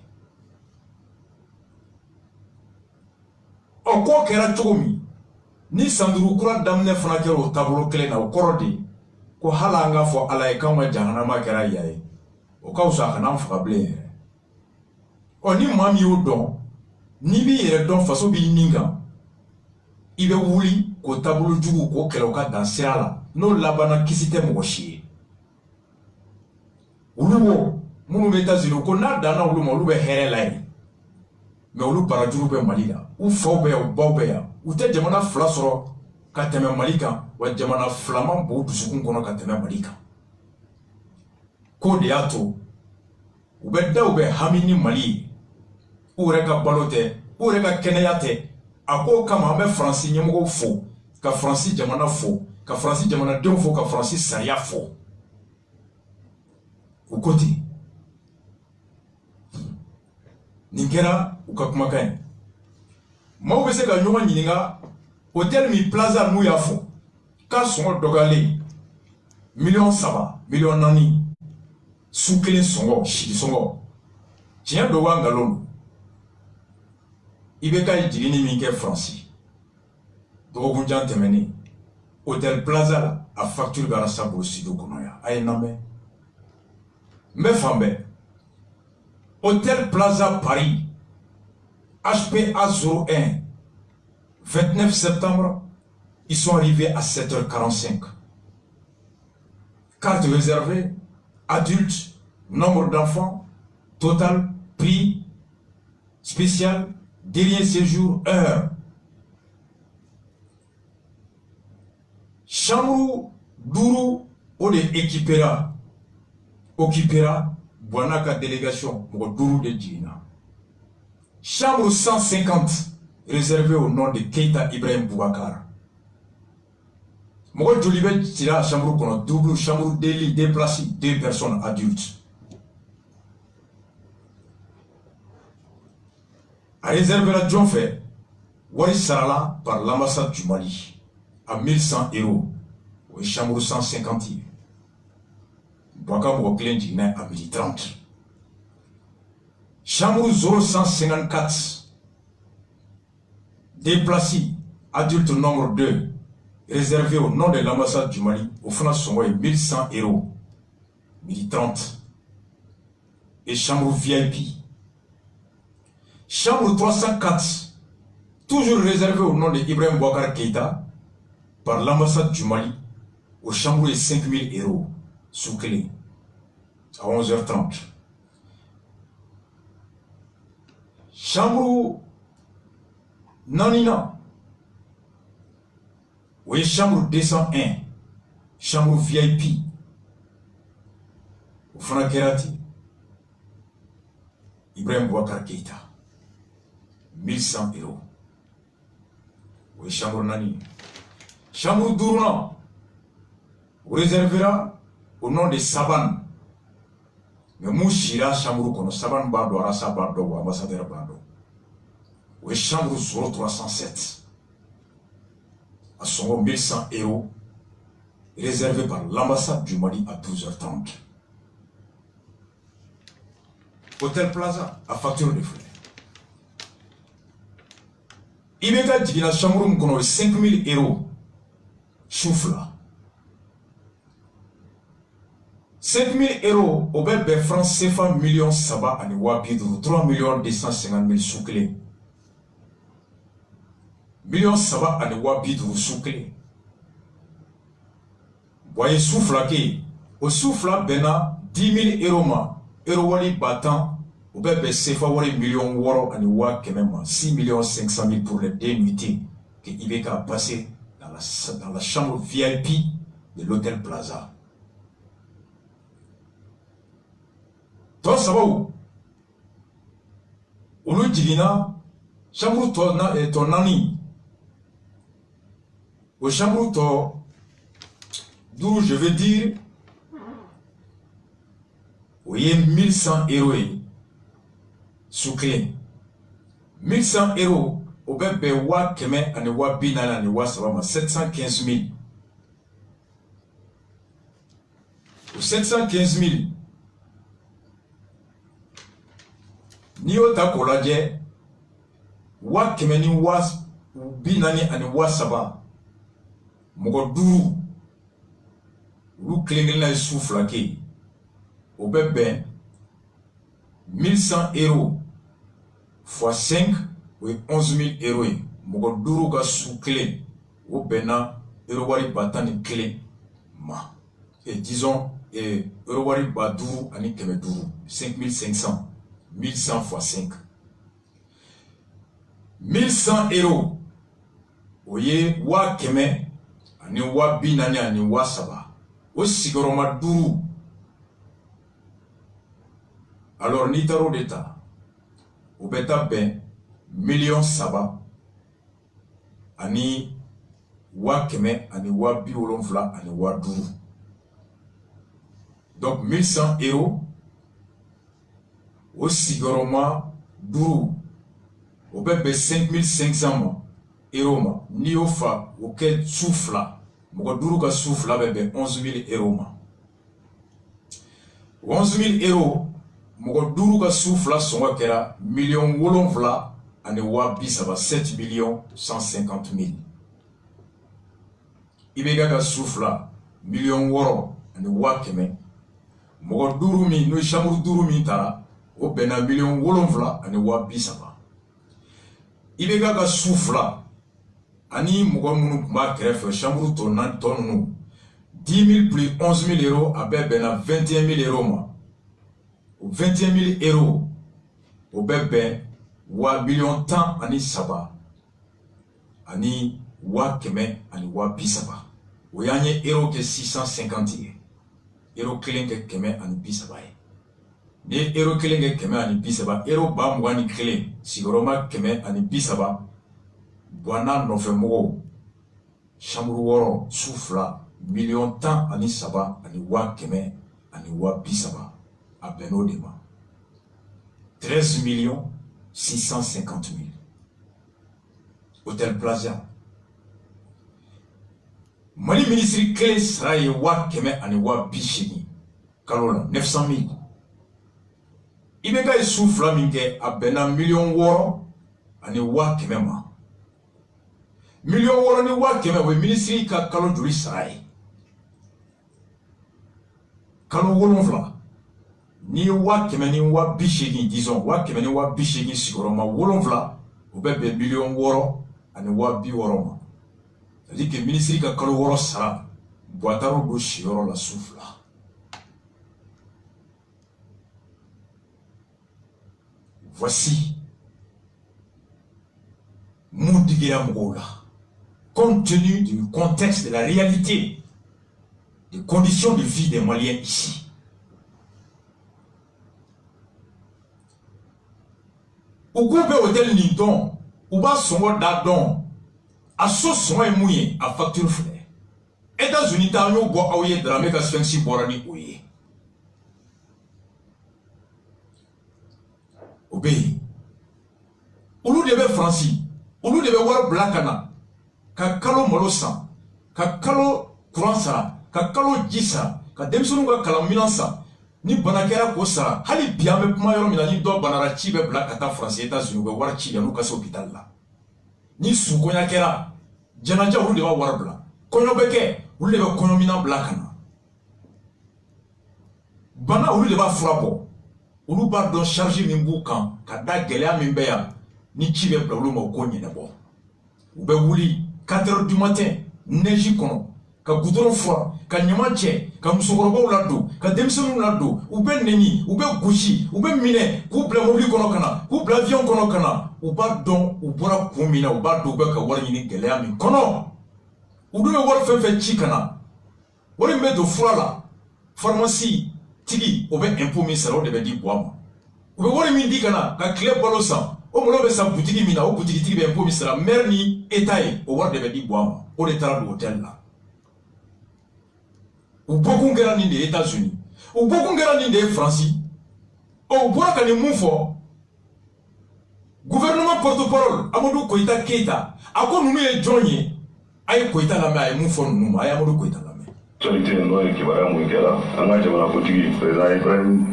S1: O ko kera chogomi, ni Sanduru kura damne fana kera o tablo kele na o korodi, ko hala anga fo ala e kama jahanama kera yae, o ka usa kanam fable. O ni mami o don, ni bi yere don faso bi ninga, ibe wuli ko tablo jugu ko kera o ka dansira la, no labana kisite mwoshi. Uluwo, munu beta zino ko na dana uluma ulube here lai. Mais olu barajuru be Mali la u faw be u baw be ya u te jamana fila sɔrɔ ka tɛmɛ Mali kan wa jamana filaman b'u dusukun kɔnɔ ka tɛmɛ Mali kan ko de y'a to u bɛ da u bɛ hami ni Mali ye u yɛrɛ ka balo tɛ u yɛrɛ ka kɛnɛya tɛ a ko kama an bɛ Faransi ɲɛmɔgɔw fo ka Faransi jamana fo ka Faransi jamanadenw fo ka Faransi sariya fo u ko ten nin kɛra u ka kumakan ye maaw bɛ se ka ɲɔgɔn ɲininka hôtel min plaza n'u y'a fɔ k'a sɔngɔ dɔgɔyalen $3 million 4 su kelen sɔngɔ sigi sɔngɔ tiɲɛ don wa nkalon don i bɛ ka jiginni min kɛ Faransi dɔgɔkun jan tɛmɛnen hôtel plaza la a facture bɛ Arasa bolo studio kɔnɔ yan a ye n lamɛn n bɛ fan bɛɛ Hôtel Plaza Paris, HPA 01, 29 septembre, ils sont arrivés à 7h45. Carte réservée, adultes, nombre d'enfants, total, prix, spécial, dernier séjour, heure. Chambre Dourou, on est occupera, Bonaka délégation pour Dourou de Djina. Chambre 150 réservée au nom de Keita Ibrahim Boubacar. Moi, je vais tirer la chambre qu'on a double chambre de lit déplacée, 2 personnes adultes. À réserver la John fait, Wari Sarala par l'ambassade du Mali à 1100 €. Ou chambre 150. Boubacar Boubacar Djina à 12h30. Chambre 0154. Déplacé, adulte nombre 2, réservé au nom de l'ambassade du Mali, au fond de 1100 €, 12h30. Et chambre VIP. Chambre 304, toujours réservé au nom de Ibrahim Boubacar Keita, par l'ambassade du Mali, aux chambres de 5000 €, sous clé, à 11h30. Chambre Nanina. Oui, chambre 201. Chambre VIP. Au Fanakerati. Ibrahim Boubacar Keita. 1100 €. Oui, chambre Nani. Chambre Dourna. Vous réservera au nom de Saban. Mais Mouchira chambre kono Saban Bado Arasa Bado ou ambassadeur Bado. Oui, chambre 0307. À son 1100 €, réservé par l'ambassade du Mali à 12h30. Hôtel Plaza à facture de frais. Ibeka dit la chambre kono 5000 €. Choufla. 5000 € au bébé France CFA millions Saba à Niwabidou 3 250 000 sous clé. Millions Saba à Niwabidou sous clé. Voyez souffle qui au souffle bena 10 000 € ma wali battant au bébé CFA wali millions woro à Niwab 6 500 000 pour les 2 nuitées que Ibeka a passé dans dans la chambre VIP de l'hôtel Plaza. Toi, ça va où? On nous dit, chambre ton ami. Au chambre ton, d'où je veux dire, oui, 1100 euros sous clé. 1100 euros, au bébé wa keme ane wa binala ane wa sabama 715 000. Au 715 000, ni o ta kolaje wa keme ni wa binani ane wa saba mogo duru lu klingela souffle ke au bébé 1100 euros fois 5 oui 11 000 euros mogo duru ka sous clé au bena euro wari batani clé ma et disons euro wari baduru ani keme duru 5500 1100 fois 5 1100 euros oye wa keme ani wa binani ani wa saba o sigoroma duru. Alors ni taro d'État au beta ben million saba ani wa keme ani wa bi wolonfla ani wa duru. Donc 1100 euros au sigoroma duru au bébé 5500 euros ma ni ofa auquel souffla mogo duru ka souffla bébé 11 000 euros ma 11 000 euros mogo duru ka souffla songa kera million wolonfla ani wa bisaba 7 millions 150 000 ibega ka souffla million woro ani wa keme mogo duru mi no chambre duru mi tara o bena million wolonfla ani wa bisaba ibega ka souffla ani mogo munu kuma krefe chambre tonan tonu 10 000 plus 11 000 euros abe bena 21 000 euros ma 21 000 euros au bébé wa million temps ani saba ani wa keme ani wa bisaba o yanye euro ke 650 euro kelenge keme ani bisaba ne euro kelenge keme ani bisaba euro ba mwani kele sigoroma keme ani bisaba bwana nofe mogo chambre woro souffla million temps ani saba ani wa keme ani wa bisaba à Benodema 13 650 000 Hôtel Plaza Mali ministre clé sera ye wa keme ani wa bishini kalola 900 000 ibeka souffla minke à bena million woro ani wa keme ma million woro ni wa keme we ministre ka kalo juri sera ye kalo wolonfla ni wa keme ni wa bishini disons wa keme ni wa bishini sigoroma wolonfla au bébé million woro ani wa bi woro ma c'est-à-dire que ministre ka kalo woro sara boitaro do shioro la souffla voici Moudigira Mgola compte tenu du contexte de la réalité des conditions de vie des Maliens ici. Ou groupe hôtel Linton, ou bas son d'adon, à ce son et mouillé, à facture frais. États-Unis, t'as un bois à ouïe de la méga sphinxi borani ouïe. Obéi. Ou nous devons franci, ou nous devons voir blacana, kakalo molosan, kakalo kuransara, kakalo jisa, kademsonunga kalaminansa. Ni banakera ko sara hali biame kuma yoro mina ni do banara ci be black ata France États-Unis be war ci yanu ka so hôpital la ni su ko yakera janaja wu de wa war bla konyo beke wu de be konyo mina black na bana wu de ba frabo wu ba do charger min bu kan ka da gelea min be ya ni ci be bla wu mo ko nyene bo wu be wuli 4h du matin neige kono ka goudron froid ka nyamanche ka musokorobaw la do ka demsenu la do u be neni u be gushi u be mine ku bla mobili kono kana ku bla avion kono kana u ba don u bora ku mina u ba do be ka wari ni gelea min kono ou de wari fɛn fɛn ci kana wari min bɛ don fura la pharmacie tigi o bɛ impôt min sara o de bɛ di buwa ma u bɛ wari min di kana ka tile balo san o malo bɛ san butigi min na o butigi tigi bɛ impôt min sara maire ni état ye o wari de bɛ di buwa ma o de taara don hôtel la u bɔkun kɛra nin de ye États-Unis u bɔkun kɛra nin de ye France o bɔra ka nin mun fɔ gouvernement porte-parole Amadou Koita Keita a ko ninnu ye jɔn ye a ye Koita lamɛn a ye mun fɔ ninnu ma a ye Amadou Koita lamɛn.
S6: Actualité n'o ye kibaruya mun kɛra an ka jamana kuntigi président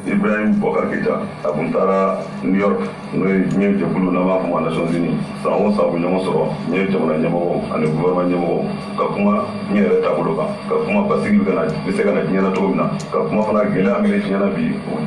S6: Ibrahim Boubacar Keita a kun taara New York n'o ye diɲɛ jɛkulu n'an b'a fɔ ma Nations Unies san o san u bɛ ɲɔgɔn sɔrɔ diɲɛ jamana ɲɛmɔgɔ ani gouvernement ɲɛmɔgɔ ka kuma diɲɛ yɛrɛ taabolo kan ka kuma basigi bɛ se ka na diɲɛ na cogo min na ka kuma fana gɛlɛya min bɛ diɲɛ na bi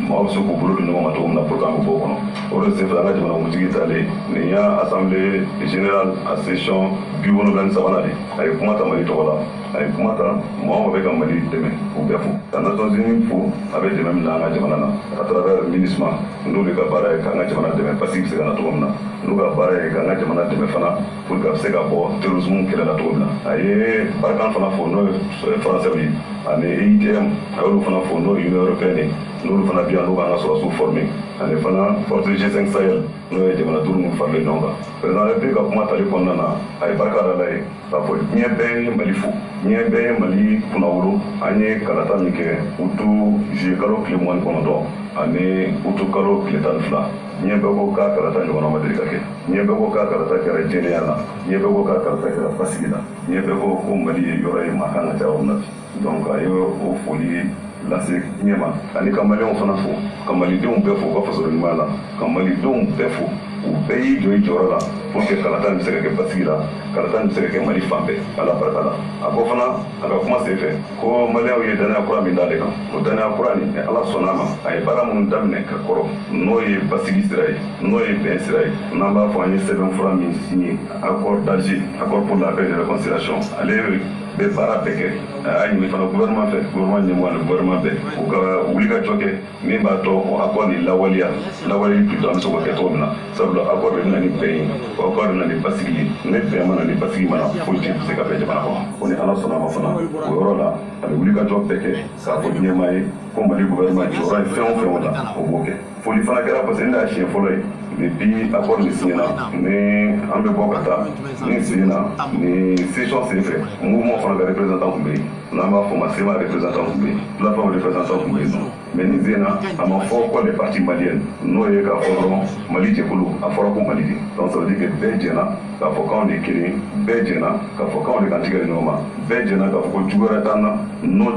S6: maaw bɛ se k'u bolo di ɲɔgɔn ma cogo min na pour que an bɛ bɔ o kɔnɔ o de senfɛ an ka jamana kuntigi taalen nin y'a assemblée générale a session 73 de a ye kuma ta Mali tɔgɔ la a ye kuma ta mɔgɔ bɛ ka Mali dɛmɛ u bɛɛ fo ka Nations Unies fo a bɛ dɛmɛ min na an ka jamana na à travers MINUSMA n'olu ka baara ye k'an ka jamana dɛmɛ basigi bɛ se ka na cogo min na n'u ka baara ye k'an ka jamana dɛmɛ fana pour que a bɛ se ka bɔ terrorisme kɛlɛ la cogo min na a ye barikan fana fo n'o ye français ye ani EITM a y'olu fana fo n'o ye Union européenne n'olu fana bɛ yan n'u b'an ka sɔrɔsiw former ani fana force G5 Sahel n'o ye jamana duuru min faralen ɲɔgɔn kan président République ka kuma tali kɔnɔna na a ye barika da la ye k'a fɔ diɲɛ bɛɛ ye Mali fo diɲɛ bɛɛ ye Mali kunnawolo an ye kalata min kɛ utu juillet kalo tile 29 ani utu kalo tile 12 diɲɛ bɛɛ ko k'a kalata ɲɔgɔnna ma deli ka kɛ diɲɛ bɛɛ ko k'a kalata kɛra jɛlenya la diɲɛ bɛɛ ko k'a kalata kɛra basigi la diɲɛ bɛɛ ko Mali ye yɔrɔ ye maa kan ka caya o na donc a ye o foli lase diɲɛ ma ani ka maliyɛnw fana fo ka malidenw bɛɛ fo u ka fasoden ɲuman la ka malidenw bɛɛ fo u bɛɛ y'i jɔ i jɔyɔrɔ la pour que kalata nin bɛ se ka kɛ basigi la kalata nin bɛ se ka kɛ Mali fan bɛɛ Ala barika la a ko fana a ka kuma senfɛ ko maliyɛnw ye danaya kura min d'ale kan o danaya kura nin Ala sɔnna a ma a ye baara minnu daminɛ ka kɔrɔ n'o ye basigi sira ye n'o ye bɛn sira ye n'an b'a fɔ an ye sɛbɛnfura min signé accord d'Alger accord pour la paix et la réconciliation ale bɛ baara bɛɛ kɛ a y'a ɲini fana gouvernement fɛ gouvernement ɲɛmɔgɔ ani gouvernement bɛɛ u ka wuli ka jɔ kɛ min b'a to o accord nin lawaleya plutôt an bɛ se k'o kɛ cogo min na sabula accord de bɛ na ni bɛn ye o accord de bɛ na ni basigi ye ne bɛn mana ni basigi mana foyi tɛ se ka bɛn jamana kɔnɔ ko ni Ala sɔnna a ma fana o yɔrɔ la a bɛ wuli ka jɔ bɛɛ kɛ k'a fɔ ɲɛmaa ye ko Mali gouvernement jɔyɔrɔ ye fɛn o fɛn o la o b'o kɛ foli fana kɛra parce que ne y'a siɲɛ fɔlɔ ye depuis accord ni signé na ni an bɛ bɔ ka taa ni signé na ni session senfɛ mouvement fana ka représentant tun bɛ yen n'an b'a fɔ ma SEMA représentant tun bɛ yen plateforme représentant tun bɛ yen mais nin sen na a ma fɔ ko les partis maliennes n'o ye k'a fɔ dɔrɔn Mali jɛkulu a fɔra ko Mali de donc ça veut dire que bɛɛ jɛna k'a fɔ k'anw de ye kelen bɛɛ jɛna k'a fɔ k'anw de kan tigɛ ɲɔgɔn ma bɛɛ jɛna k'a fɔ ko jugu wɛrɛ t'an na n'o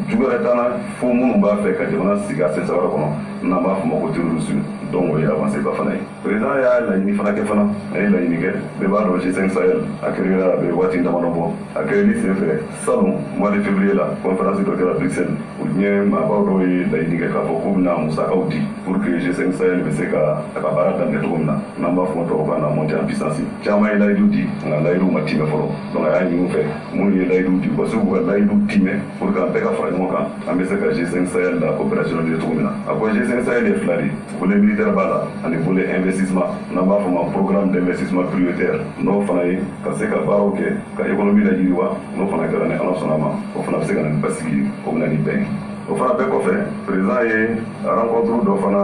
S6: jugu wɛrɛ t'an na fo minnu b'a fɛ ka jamana sigi a sen sabara kɔnɔ n'an b'a fɔ ma ko terrorisme donc o ye avancé ba fana ye président y'a laɲini fana kɛ fana a ye laɲini kɛ bɛɛ b'a dɔn G5 Sahel a kɛra a bɛ waati damadɔ bɔ a kɛrɛli senfɛ salon mois de février la conférence dɔ kɛra Bruxelles u diɲɛ maabaw dɔw ye laɲini kɛ k'a fɔ k'u bɛna musakaw di pour que G5 Sahel bɛ se ka a ka baara daminɛ cogo min na n'an b'a fɔ tubabukan na monter en puissance caman ye layidu di nka layiduw ma timɛ fɔlɔ donc a y'a ɲini u fɛ minnu ye layidu di u ka se k'u ka layidu timɛ pour que an bɛɛ ka fara ɲɔgɔn kan an bɛ se ka G5 Sahel la opérationnaliser cogo min na a ko G5 Sahel ye fila de volet militaire b'a la ani volet investissement n'an b'a fɔ ma programme d'investissement prioritaire n'o fana ye ka se ka baaraw kɛ ka économie la yiriwa n'o fana kɛra ni Ala sɔnna a ma o fana bɛ se ka na ni basigi o bɛ na ni bɛn o fana bɛɛ kɔfɛ président ye rencontre dɔ fana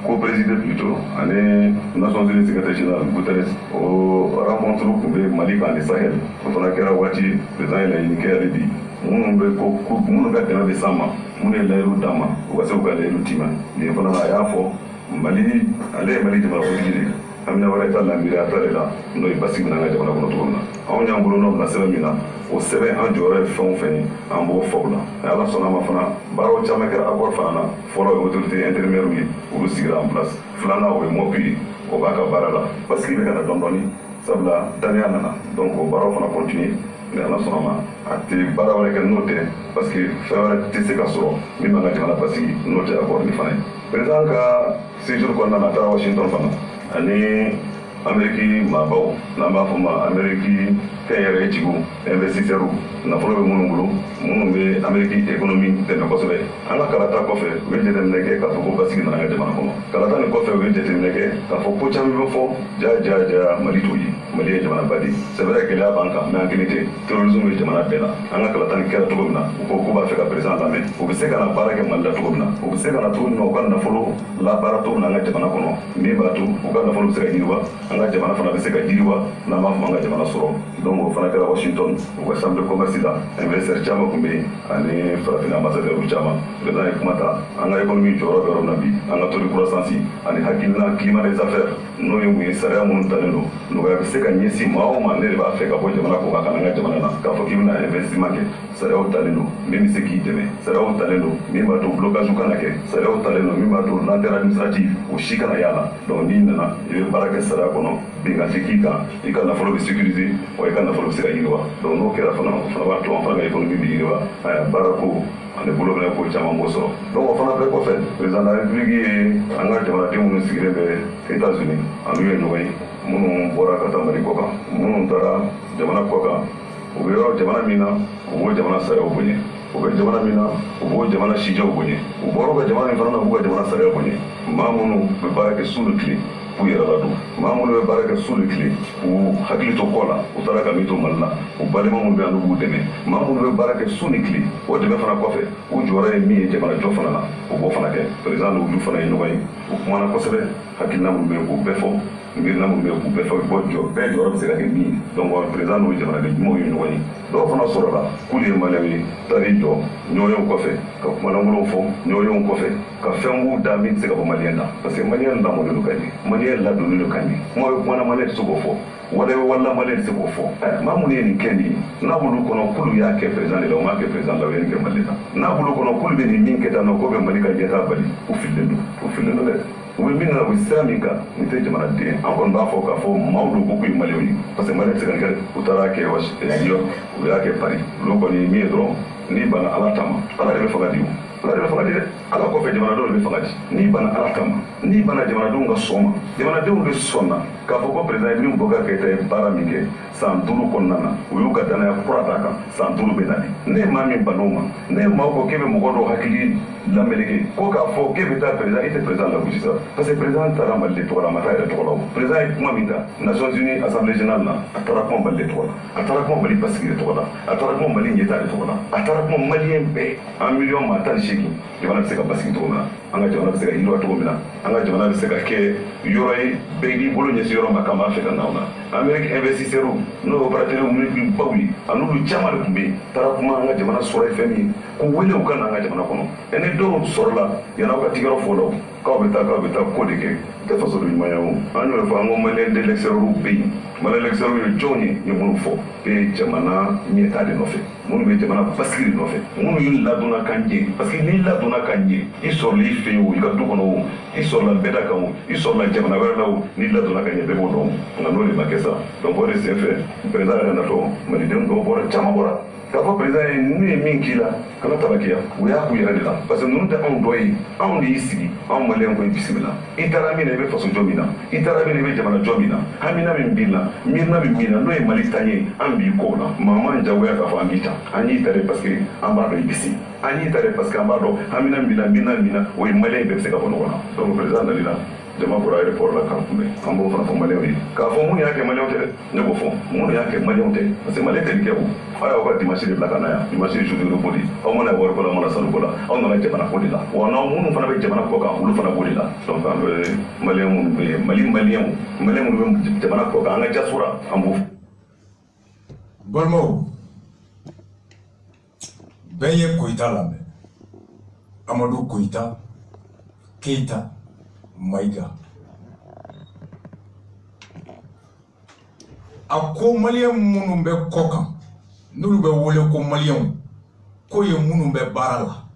S6: co-présidé plutôt ani Nations Unies secrétaire général Guterres o rencontre tun bɛ Mali kan ani Sahel o fana kɛra waati président ye laɲini kɛ ale bi minnu ka dɛmɛ bɛ s'an ma minnu ye layidu d'an ma u ka se k'u ka layidu timɛ nin fana a y'a fɔ Mali ale ye Mali jamana kuntigi de Amina wɛrɛ t'a la miiri a ta de la n'o ye basigi min an ka jamana kɔnɔ cogo min na anw y'an bolo nɔ bila sɛbɛn min na o sɛbɛn an jɔyɔrɔ ye fɛn o fɛn ye an b'o fɔ o la Ala sɔnna a ma fana baaraw caman kɛra accord fana na fɔlɔ ye autorité intérimaire ye olu sigira en place filanan o ye MOPI ye o b'a ka baara la basigi bɛ ka na dɔɔni sabula danaya nana donc o baaraw fana continuer mais Ala sɔnna a ma a tɛ baara wɛrɛ kɛ n'o tɛ parce que fɛn wɛrɛ tɛ se ka sɔrɔ min b'an ka jamana basigi n'o tɛ accord ni fana ye président ka séjour kɔnɔna na a taara Washington fana ani Amérique mabao namba fama Amérique kayere tigu investisseur nafolo be munu be Amérique économie de kosebe anga kalata kofe we jete neke ka foko basigi na ngade mana kalata ne kofe we jete neke ka foko chambe fo ja mali toyi mali jamana badi c'est vrai que la banque mais en réalité terrorisme we jamana bela anga kalata ne kera to bina ko ba fe ka président la mais o be se kana barake malla to bina o be se kana to no kan nafolo la barato na ngade jamana kono ni batu o kan nafolo be se ka yiriwa anga jamana fana be se ka yiriwa na ma fanga jamana soro donc o fana kera Washington o ka chambre de commerce la investisseur chama kumbe ani farafina ambassadeur chama bela kumata anga économie joro be romna bi anga to croissance ani hakilina climat des affaires no yumi sara mun talelo no ga be se ka nyesi mawo ma ne ba fe ka bo jamana ko ka kana jamana na ka fo kibna investissement ke sara o talelo mimi se ki deme sara o talelo mi ba to blocage kana ke sara o talelo mi ba to lenteur administratif o shikana yala donc ni nana e baraka sara kono bi ga tikika e ka na folo be sécuriser o e ka na folo be sera yirwa donc no kera fana ba to en fanga économie bi yirwa aya barako ane bolo bena ko chama moso donc o fana be ko fe président de la république anga jamana de mun sigire be États-Unis anu ye noy munu bora ka tamari ko ka munu tara jamana ko ka o be jamana mina o bo jamana sare o bonye o be jamana mina o bo jamana shijo o bonye o boro ka jamana fana na bo jamana sare o bonye mamunu be barake sous le clé pour y aller mamunu be barake sous le clé pour hakili to kola o tara ka mito malla o balema mun be anu bu deme mamunu be barake sous le clé o de be fana ko fe o jora e mi jamana jo fana na o bo fana ke président o du fana e noy o kuma na ko sebe hakili na mun be ko be fo ngir na mun be ko be fo bo jo be jo be se ka ke mi donc o président o jamana de mo yi noy do fana soro la kuli malawi tari do nyoyo ko fe ka kuma na ngulo fo nyoyo ko fe ka fengu da mi se ka bo malienda parce que malienda mo de lokani malienda la do lokani mo kuma na malienda so go fo wala malienda se go fo ma mun ni kendi na bulu kono kulu ya ke président de la ma ke président la wen ke malienda na bulu kono kulu be ni min ke da no ko be malika jeta bali o filendo le o be minna o islamika ni te jamana de an kon ba fo ka fo mawdu ko ko maliwi parce que malienda se kan ke utara ke was yo o ya ke pari lo ko ni mi dro ni bana ala tama ala be faga diu ala be faga de ala ko fe jamana do be faga ni bana ala tama ni bana jamana do nga soma jamana do be sonna ka fo ko président ni mboga ke tay paramike san tulu konnana o yu ka dana ya kurata ka san tulu be dani ne ma min banoma ne ma ko kebe mo godo hakili la meleke ko ka fo kebe ta président ite président la bujisa parce que président tara malle to la mata ere to la président kuma minta Nations Unies Assemblée générale na atara ko malle to la atara ko mali pasiki to la atara ko mali nyeta to la atara ko malien be 1 million mata shiki jamana se ka pasiki to na anga jamana se ka yiro to mina anga jamana se ka ke yoroi be bolo nyesi yoro makamba fe kana ona Amérique investisseur no opérateur mu bi bawi anu lu chama de kumbe tara kuma anga jamana soro femi ko wele u kana anga jamana kono ene do soro la yana ka tigaro folo ka beta ko de ke de façon du mayamu anu fa ngo male de l'extérieur pays male l'extérieur yo joni ni munu fo be jamana mieta de nofe munu be jamana baskiri nofe munu yul la dona kanje parce que ni la dona kanje isor li fe yo ka du kono isor la beda kamu isor la jamana wala ni la dona kanje be bono ngano le makesa donc on est fait président na to mali dem do bora chama bora ka fo président ni min kila kana tabakiya o ya ku yere de la parce que nous te on doyi on di sigi on mali en ko bismillah itara mi ne be faso jomina itara mi ne be jamana jomina hamina min billa mirna min billa no e mali tanye an bi ko na mama njawo ya ka fo amita ani tare parce que an ba do bisi ani tare parce que an ba do hamina mina o e mali be se ka fo no donc président dalila jama pour aéroport la kampume ambo fana fo malien yi ka fo mun yake malien te ne ko fo mun yake malien te parce que malien te ke ko aya ko dimanche de blaka na ya dimanche jour de repos o mona wor ko la mona salu ko la o na je bana ko la wa na mun fana be je bana ko ka ulu fana ko la donc malien mun be malien mun be je bana ko ka nga jasura ambo
S1: Golmo Beye Koita lambe Amadou Koita Keita Maïga a ko malien munun be kokan nulu be wole ko malien ko ye munun be barala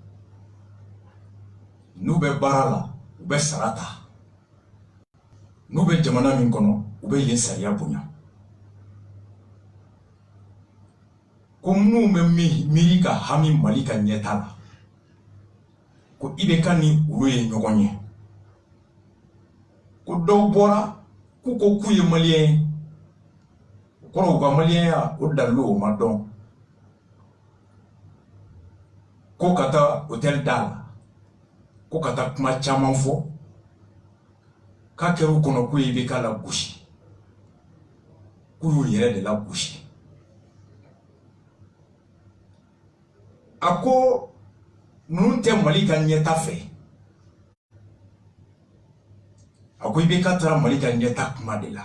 S1: nu be barala u be sarata nu be jamana min kono u be yen sariya bonya ko munu be miri ka hami malika nyetala ko ibe kan ni ulu ye nyogonye ko do bora Kouko kouye malien. Kono ko malien ya o dalo o madon. Ko kata hotel dal. Ko kata kuma chaman fo. Ka keru kono kouye be kala bouchi. Kouyo yere de la bouchi. Ako nous te malika nyeta fe. Ako ibe katara malika nyeta kuma de la.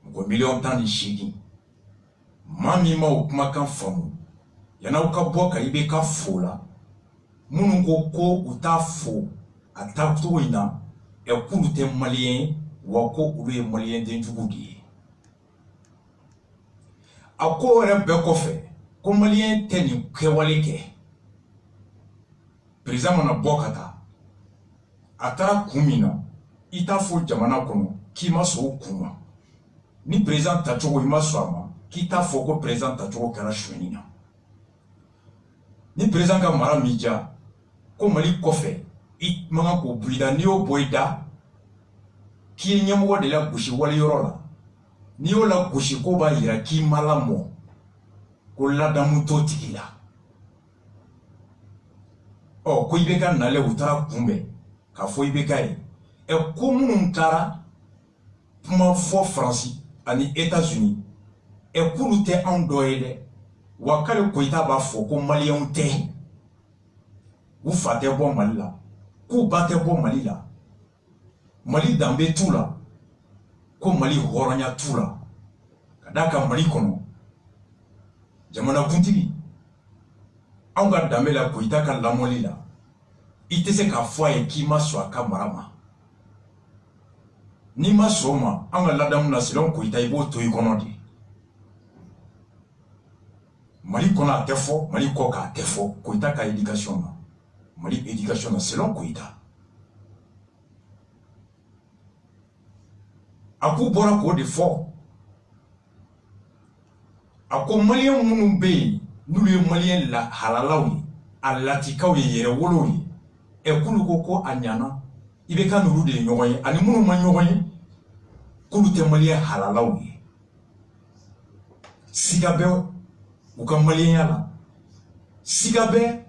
S1: Ngo million tan ni shigi. Mami ma ukuma kan famu. Yana ukaboka ibe ka fola. Munu ko uta fo. Ata tuina e kulu te malien wako ube malien den jugudi. Ako rebe kofe. Ko malien teni kwewaleke. Président mana bokata atara kumina ita fo jamana kono ki maso kuma ni président tachogo imaso ama ki ta fo ko président tachogo kala shwenina ni président ka mara mija ko mali kofe it manga ko buida ni o boida ki nyamo de la bushi wala yorola ni o la bushi ko ba yira ki malamo ko la damu to tikila. Oh, ko ibeka nale utara kumbe ka fo ibeka e ko munun kara puma fo France ani États-Unis e kulu te an doyede wakale ko ita ba fo ko malien te u fate bo malila ku bate bo malila mali dambe tula ko mali horonya tula kadaka mali kono jamana kuntigi anga damela ko itaka lamolila itese ka foye ki maswa ka marama ni masoma anga ladamu na selon ko ita ibo to ikonodi mali kona tefo mali koka tefo ko itaka éducation mali éducation na selon ko ita aku bora ko de fo ako malien munu be nous les Maliens la halalawi alatikawi yere wolowi e kulu koko anyana ibe ka nuru de nyogoye ani munu ma nyogoye kulu te Malien halalawi sigabe uka Malien yala sigabe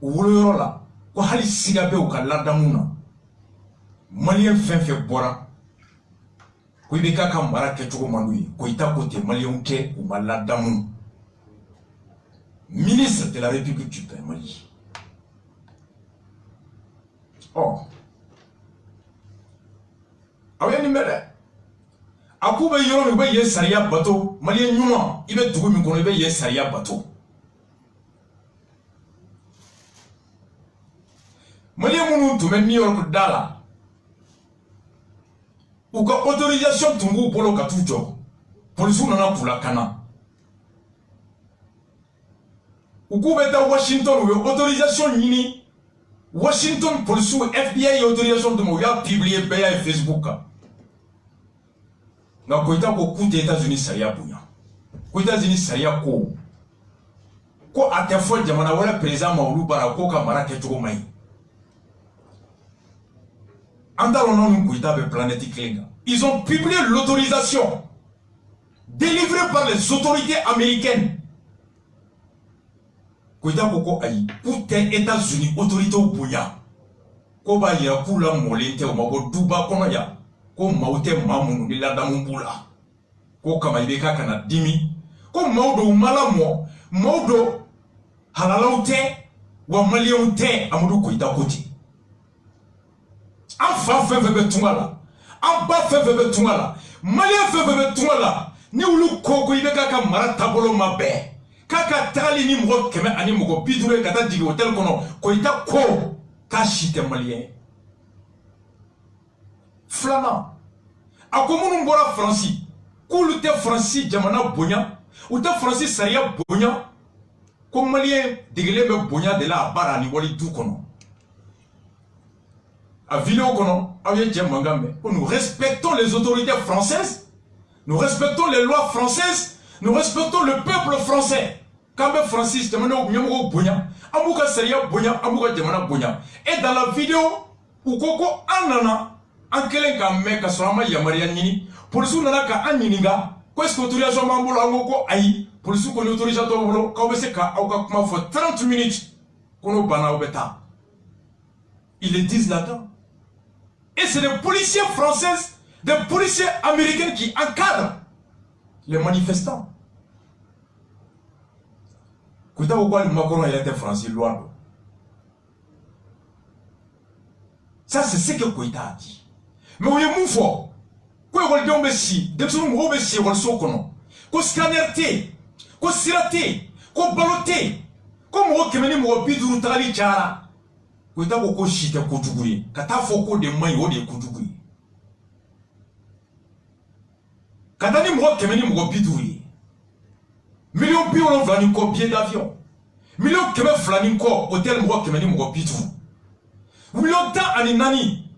S1: woloyorola ko hali sigabe uka ladamuna Malien fenfe bora ko ibe ka mara ke tugo manui ko ita kote Malien ke ou maladamu. Ministre de la République du Mali. Oh. Awe ni mele. Akube yoro mi be ye sariya bato, Mali nyuma, ibe dugu mi kono ibe ye sariya bato. Mali munu tume New York dala. Uka autorisation tungu polo katujo. Polisu nana pula kana. Ukubeta Washington ou autorisation nini Washington pour sous FBI autorisation de mo ya publier BA et Facebook na ko ita ko coup des États-Unis saria bunya ko États-Unis saria ko atefo jamana wala président Maulu Barako kamara ke tugo mai andalo non ko ita be planète Klinga ils ont publié l'autorisation délivrée par les autorités américaines. Koita koko ayi pour tes États-Unis autorité au Bouya ko ba ya kula molente o mabo duba kono ya ko maute mamu ni la damumbula ko kama ibeka kana dimi ko maudo malamo maudo halalaute wa malionte amudu koita koti afa fefebe tungala amba fefebe tungala malien fefebe tungala ni ulu koko ibeka ka marata bolo mabe kaka tali ni moko keme ani moko bidure kata digi hotel kono ko ita ko ka shite malien flana akomunu mbora franci kulu te franci jamana bonya ou te franci saria bonya ko malien digile me bonya de la bara ni wali du kono a vidéo kono aye djemangambe nous respectons les autorités françaises, nous respectons les lois françaises. Nous respectons le peuple français. Quand Francis demande au Bonya, Amouka Seria Bonya, Amouka Demana Bonya. Et dans la vidéo, où Koko Anana, an kelen ka mɛn ka sɔrɔ an ma yamaruya ɲini polisiw nana ka an ɲininka ko est ce que autorisation b'an bolo an ko ko ayi polisiw ko ni autorisation t'aw bolo k'aw bɛ se ka aw ka kuma fɔ 30 minutes ko n'o banna aw bɛ taa ils le disent là-dedans et c'est des policiers français des policiers américains qui encadrent les manifestants. Koita ko le Macron il était français loi. Ça c'est ce que Koita a dit. Mais on est moufo. Ko école de si, de ce mo be si école so kono. Ko scanner té, ko siraté, ko baloté. Ko mo kemeni mo biduru tali chara. Koita ko shite ko tuguri. Kata foko de mai o de kutuguri. Kata ni mo kemeni mo biduru. Million pion flani ko billet d'avion. Million keme flani ko hôtel mo kemeni mo biduru. Million ta ani nani.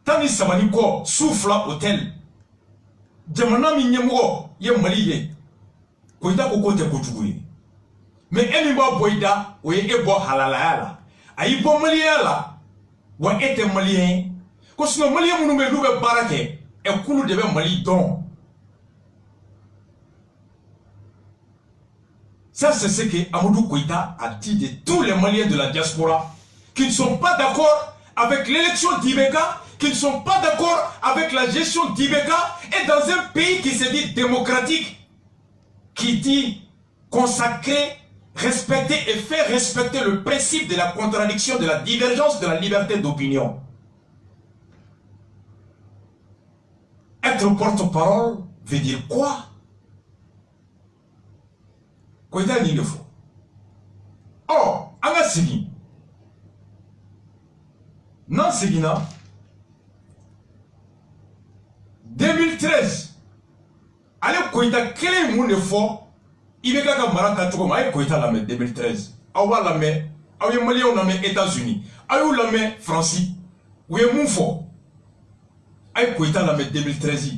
S1: Tani sabani ko souffla hôtel. Jamana mi nyemgo ye mali ye. Koita ko kote ko tuguri. Mais eni ba boida o ye ebo halala yala. Ayi bo mali yala wa ete malien. Ko sino malien munu be lube barake e kulu de be mali don. Ça c'est ce que Amadou Koita a dit de tous les Maliens de la diaspora qui ne sont pas d'accord avec l'élection d'Ibeka, qui ne sont pas d'accord avec la gestion d'Ibeka, et dans un pays qui se dit démocratique, qui dit consacrer, respecter et faire respecter le principe de la contradiction, de la divergence, de la liberté d'opinion. Être porte-parole veut dire quoi? Koita ni le faut. Oh, anga sigi. Non sigina. 2013. Allez Koita quel monde faut? Il veut que marata toko ay Koita la met 2013. Awa la met. Awa Mali on la met États-Unis. Awa la met France. Ou est mon fort. Ay Koita la met 2013.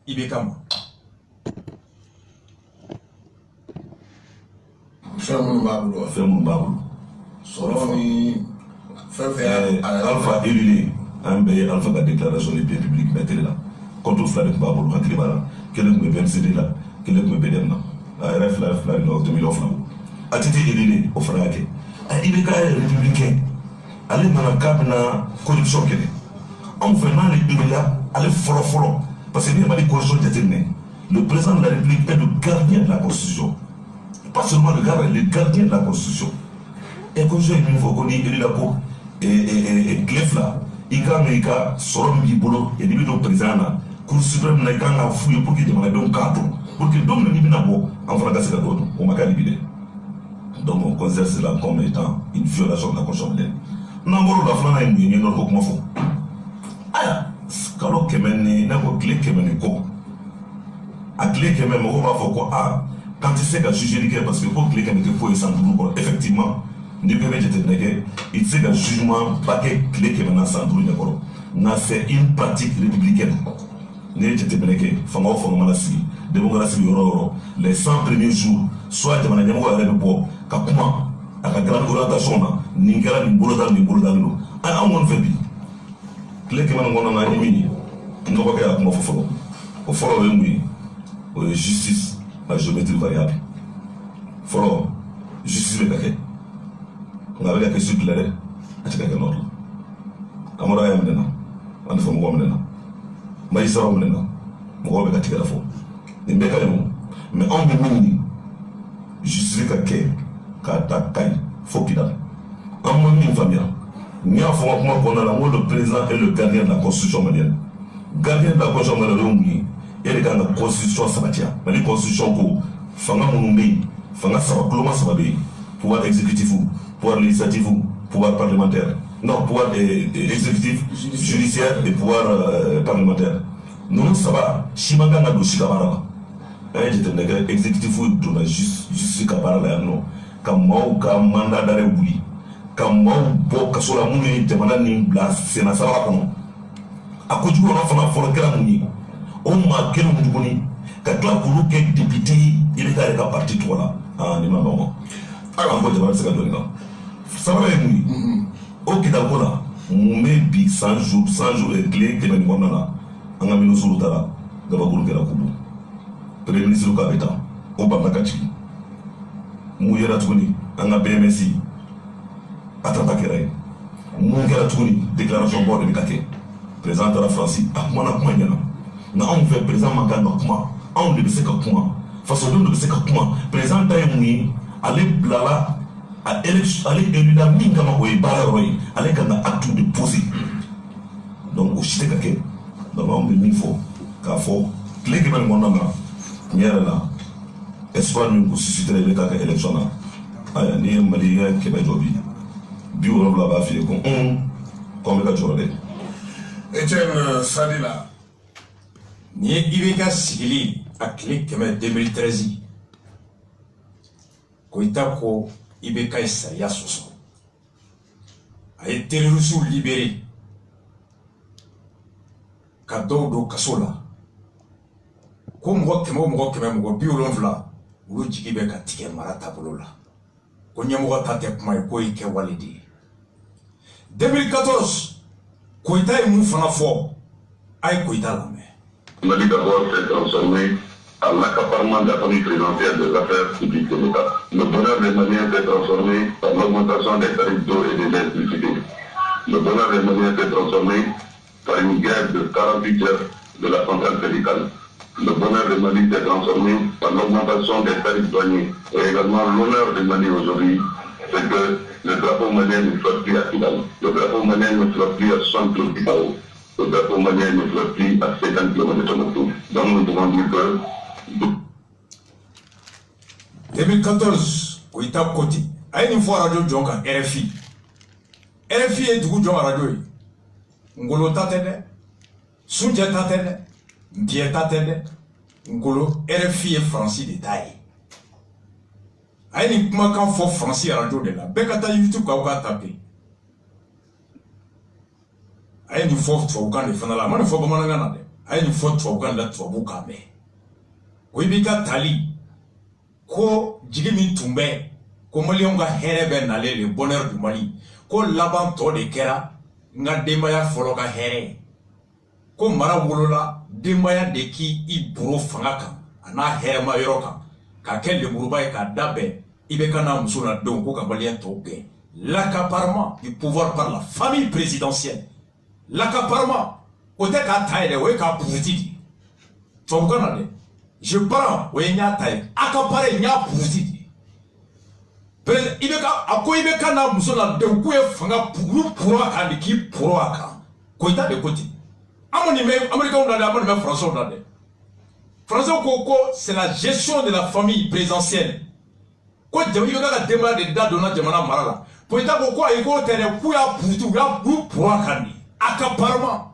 S1: Il veut comme
S7: Fɛn Babou.
S6: Alpha Elulé, un Alpha la déclaration de biens publics mettre là. Contre Flarik Babou, Hakribara, quel est le BNCD là, quel est le BDM là, RF là, Flarik là, 2000 offres là. Atiti Elulé, au Frake. Il est républicain. Allez dans la cabine corruption qu'elle est. En venant les deux là, allez follow. Parce que il y a des corruptions déterminées. Le président de la République est le gardien de la Constitution. Pas seulement le gardien de la Constitution. Et quand je dis qu'on dit que la Cour et Clef là, il y a Sorom Bibolo et le président, la Cour suprême n'a qu'à fouiller pour qu'il demande un cadre, pour qu'il donne le niveau en fracasse la donne, au Macalibide. Donc on considère cela comme étant une violation de la Constitution. N'importe la flamme est une autre comme faux. Ah, Scalo Kemeni n'a pas clé Kemeni quoi. À clé Kemeni, on va faire quoi? Ah, quand tu sais qu'à juger les parce que pour clé Kemeni faut sans doute effectivement. Il sait que jugement paquet clé qui est maintenant sans doute c'est une pratique républicaine. Les 100 premiers jours, soit tu vas dire Kakuma, à la grande orientation, Ninkara, Nimboloda, Nimbolodano. À mon fait, clé qui m'a dit, on ne va pas faire comme au fort de justice, la géométrie variable. Fort, justice le paquet. On avait la question claire, à chaque fois. Amora ya mdena, anafo mwa mdena. Maïsa wa mdena, mwa beka tika la fo. Nimbeka yemo, mais on me mini, justice kake, katakai, faut qu'il a. En mon mini famille, n'y a pas moi qu'on a l'amour le président et le gardien de la constitution malienne. Gardien de la constitution malienne, il y a la constitution sabatia, mais la constitution ko, fanga moumbi, fanga sabakloma sababi, pouvoir exécutif ou. Pouvoir législatif ou pouvoir parlementaire. Non, pouvoir exécutif, judiciaire et pouvoir parlementaire. Nous, ça va. Chimanga n'a douché Kabara. J'étais exécutif ou de la justice Kabara, non. Kamau, kam mandat d'arrêt oui. Kamau, bo, kasola mouni, temana ni blas, c'est na sala kono. A koju on a fait un fort mouni. On m'a quel mouni. Quand la koulou qu'est député, il est avec la partie 3 là. Ah, ni maman. Alors, on va te voir ce que ça va être au Kidakola, Moumé bi 100 jours et clé qui m'a dit Wamana, Angamino Sulutara, Gabaguru Kerakubu. Premier ministre Kabeta, Obama Kachi, Mouyera Touni, Anga BMSI, Atrapakerai, Moungera Touni, déclaration bord de Mikake, président de la France, Akmana Kouanyana, Naon fait président Magana Kuma, on ne sait que Kuma, façon de sait que Kuma, président Taïmoui, allez blala, allez élu la Mingama ou Bararoy, allez quand acte de poser. Donc, au Chitekake, dans l'homme de Mifo, Kafo, clé qui m'a demandé. Là, espoir nous susciter les cas élection là. Aya ni malien qui va jouer. Bio là va faire comme le jouer.
S7: Etienne Sadila.
S1: Ni Ibeka Sigili a clé que 2013. Koitako Ibeka Isaya Soso. A été libéré. Cadeau do Kasola. Ko mɔgɔ kɛmɛ mɔgɔ 70 olu jigi bɛ ka tigɛ mara taabolo la ko ɲɛmɔgɔ ta tɛ kuma ye ko i kɛ wale de ye 2014 Koita ye mun fana fɔ a ye Koita lamɛn.
S6: Mali d'abord s'est transformé en l'accaparement de la famille présidentielle des affaires publiques de l'État. Le bonheur des Maliens s'est transformé par l'augmentation des tarifs d'eau et de l'électricité. Le bonheur des Maliens s'est transformé par une grève de 48 heures de la centrale syndicale. Le bonheur de Mali s'est transformé par l'augmentation des tarifs douaniers. Et également l'honneur de Mali aujourd'hui, c'est que le drapeau malien ne flotte plus à Kidal. Le drapeau malien ne flotte plus à 60 km. Le drapeau malien ne flotte plus à 50 km de Tombouctou. Donc nous pouvons dire que...
S1: 2014, Koita Koti, a une fois radio Djonga, RFI. RFI est du Djonga radio. Ngolo Tatene, Sunja Tatene, Ndieta Tene, Ngolo, RFI est français de taille. Aïe, ni kuma kan fo français radio de la. Bekata YouTube ka uka taper. Aïe, ni fo tuwabukan de fana la. Mani fo bamananga na de. Aïe, ni fo tuwabukan la tuwabuka me. Ko ibika tali. Ko jigi min tumbe. Ko Malien nga herebe nale le bonheur du Mali. Ko laban to de kera. Nga dembaya folo ka here. Ko mara wolola dembaya de ki i buro fanga kan ana herema yoro kan ka kel le muruba e ka dabe ibeka na musuna don ko ka Malien toke l'accaparement du pouvoir par la famille présidentielle l'accaparement o te ka taille we ka puti to bukana de je prends we nya taille accaparer nya puti ibeka ako ibeka na musuna don ko e fanga pour kan ki pour kan ko ita de côté Américains ont Français ont Français c'est la gestion de la famille présidentielle. Quand il y a des débats de date de notre Marala, pour être pourquoi il faut être pour accaparement.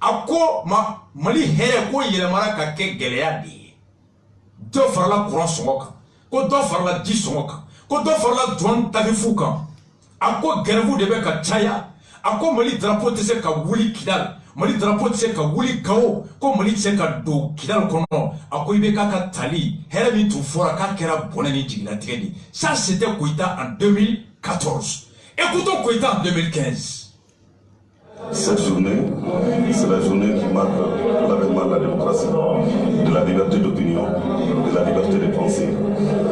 S1: Ako Mali here ko yelemara ka ke geleya di. Do farla courant songoka. Ko do farla di songoka. Ko do farla douane tarifuka. Ako grève de be ka chaya. Ako Mali drapeau te se ka wuli Kidal. Mali drapeau te se ka wuli Kao. Ko Mali te se ka do Kidal kono. Ako ibeka ka tali. Here mi tu fora ka kera bonani jigila tigedi. Ça c'était Koita en 2014. Écoutons Koita en 2015.
S6: Cette journée, c'est la journée qui marque l'avènement de la démocratie, de la liberté d'opinion, de la liberté de pensée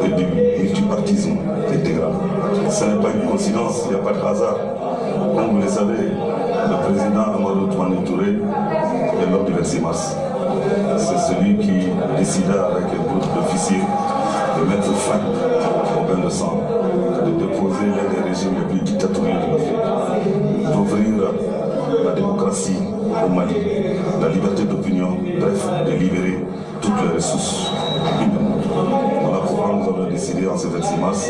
S6: et du multipartisme intégral. Ce n'est pas une coïncidence, il n'y a pas de hasard. Comme vous le savez, le président Amadou Toumani Touré est l'homme du 26 mars. C'est celui qui décida avec un groupe d'officiers de mettre fin au bain de sang, de déposer l'un des régimes les plus dictatoriaux de l'Afrique, d'ouvrir la démocratie au Mali, la liberté d'opinion, bref, de libérer toutes les ressources humaines. Voilà pourquoi nous avons décidé en ce 26 mars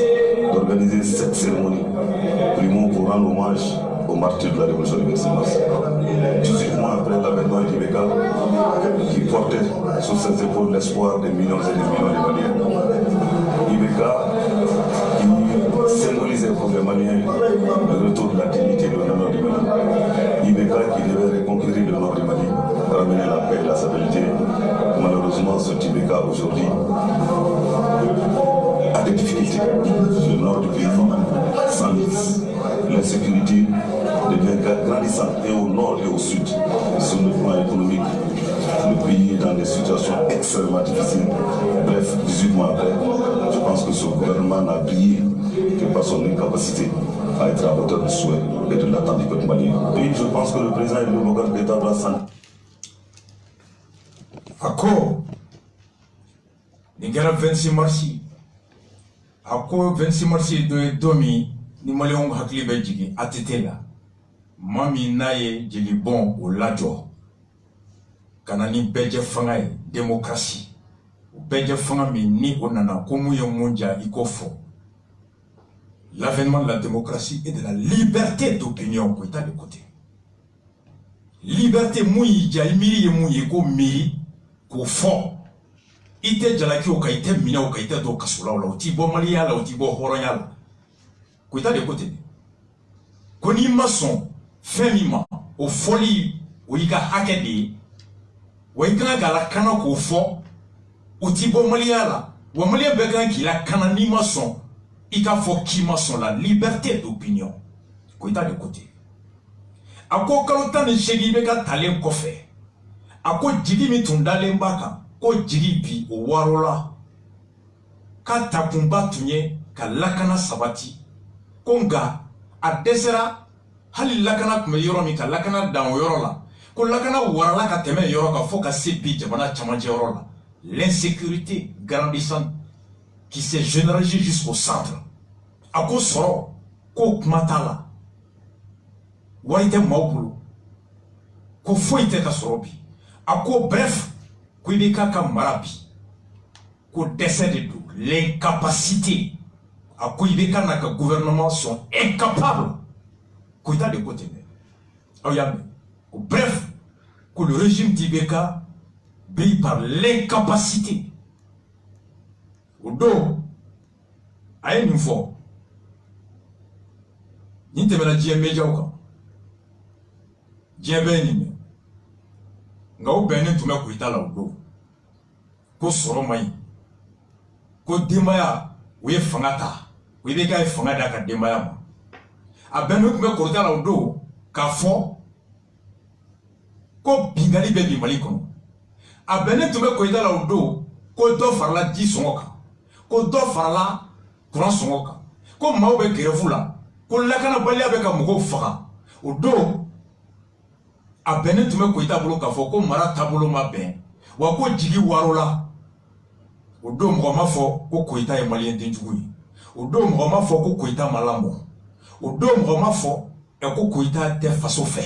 S6: d'organiser cette cérémonie, primo pour rendre hommage aux martyrs de la révolution du 26 mars. 18 mois après l'avènement du Ibeka, qui portait sur ses épaules l'espoir des millions et des millions de Maliens. Ibeka, qui symbolisait pour les Maliens le retour de la dignité et de l'honneur du Mali. Ibeka qui devait reconquérir le nord du Mali, ramener la paix et la stabilité. Malheureusement, ce Ibeka aujourd'hui a des difficultés. Le nord du pays s'enlise. L'insécurité et au nord et au sud. Sur le plan économique, le pays est dans des situations extrêmement difficiles. Bref, 18 mois après, je pense que ce gouvernement n'a brillé que par son incapacité à être à hauteur du souhait et de l'attente du peuple malien. Et je pense que le président Ibrahim Boubacar Keïta doit s'en...
S1: Ako, ni kɛra 26 mars ako 26 mars do domi ni maliyɛnw hakili bɛ jigin ATT la maa min n'a ye jeli bɔn o lajɔ ka na ni bɛɛjɛ fanga ye démocratie o bɛɛjɛ fanga min ni o nana ko mun ye mun ja i ko fɔ l'avènement de la démocratie et de la liberté d'opinion ko i ta de côté liberté mun y'i ja i miiri ye mun ye ko miiri k'o fɔ i tɛ jalaki o kan i tɛ minɛ o kan i tɛ don kasolaw la o t'i bɔ maliya la o t'i bɔ hɔrɔnya la ko i ta de ko ten ko n'i ma sɔn fɛn min ma o fɔli o y'i ka hakɛ de ye wa i kan k'a lakana k'o fɔ o t'i bɔ maliya la wa maliyɛn bɛɛ kan k'i lakana n'i ma sɔn i k'a fɔ k'i ma sɔn la liberté d'opinion ko i ta de ko ten a ko kalo 18 i bɛ ka talen kɔfɛ a ko jigi min tun dalen b'a kan ko jigi bi o waro la k'a takunba tun ye ka lakana sabati ko nka a dɛsɛra hali lakana tun bɛ yɔrɔ min ka lakana dan o yɔrɔ la ko lakana warala ka tɛmɛ yɔrɔ kan fo ka se bi jamana camancɛ yɔrɔ la l'insécurité grandissante qui s'est généralisée jusqu'au centre a ko sɔrɔ ko kuma t'a la wari tɛ maaw bolo ko foyi tɛ ka sɔrɔ bi a ko bref ko i bɛ k'a ka mara bi ko dɛsɛ de don l'incapacité a ko i bɛ ka na ka gouvernement sont incapables ko i ta de ko ten dɛ aw y'a mɛn ko bref ko le régime d'Ibeka brille par l'incapacité o don a ye nin fɔ nin tɛmɛna diɲɛ médiaw kan diɲɛ bɛɛ ye nin mɛn nka o bɛnnen tun bɛ Koyita la o don ko sɔrɔ man ɲi ko denbaya o ye fanga ta o bɛ k'a ye fanga d'a ka denbaya ma a bɛnnen tun bɛ Koyita la o don k'a fɔ ko bingali bɛ bi Mali kɔnɔ a bɛnnen tun bɛ Koyita la o don ko dɔ farala ji sɔngɔ kan ko dɔ farala kuran sɔngɔ kan ko maaw bɛ grève la ko lakanabaliya bɛ ka mɔgɔw faga o don a bɛnnen tun bɛ Koyita bolo k'a fɔ ko mara taabolo ma bɛn wa ko jigi waro la o don mɔgɔ ma fɔ ko Koyita ye maliyɛn denjugu ye o don mɔgɔ ma fɔ ko Koyita ma lamɔ o don mɔgɔ ma fɔ ko Koyita tɛ faso fɛ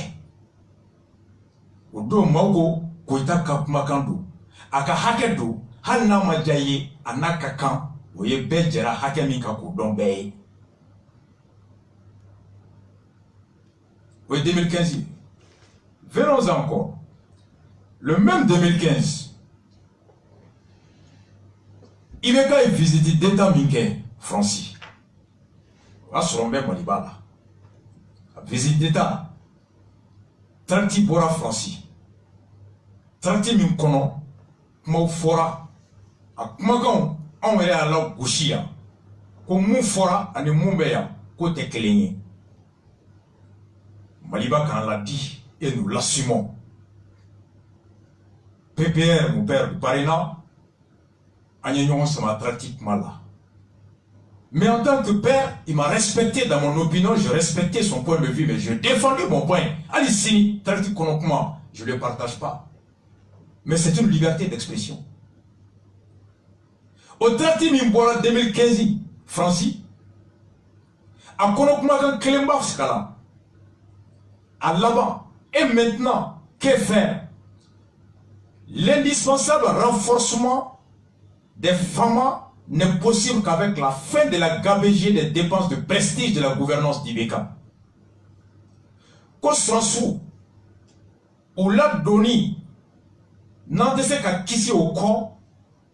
S1: o don maaw ko Koyita ka kumakan don a ka hakɛ don hali n'a ma diya i ye a n'a ka kan o ye bɛɛ jɛra hakɛ min kan k'o dɔn bɛɛ ye o ye 2015 ye. Venons encore. Le même 2015, il est quand il visite d'État Minké, Francis. A son même Malibala. Visite d'État. 30 Bora Francis. 30 Minkono, Mau Fora. A Kumagon, on est à la Gouchia. Comme Mou Fora, et Moubeya, côté Kéligny. Maliba, quand on l'a dit, et nous l'assumons. PPR, mon père, Parina, Agnagnon, ça m'a pratiquement là. Mais en tant que père, il m'a respecté dans mon opinion, je respectais son point de vue, mais je défendais mon point. Allez-y, je ne le partage pas. Mais c'est une liberté d'expression. Au 30 Mimbola 2015, Francis, à Konokmagan Kelemba Skala, à l'avant. Et maintenant, que faire? L'indispensable renforcement des femmes n'est possible qu'avec la fin de la gabegie des dépenses de prestige de la gouvernance d'Ibeka. Ko sransu, ou la doni, n'en te se ka kisi au corps,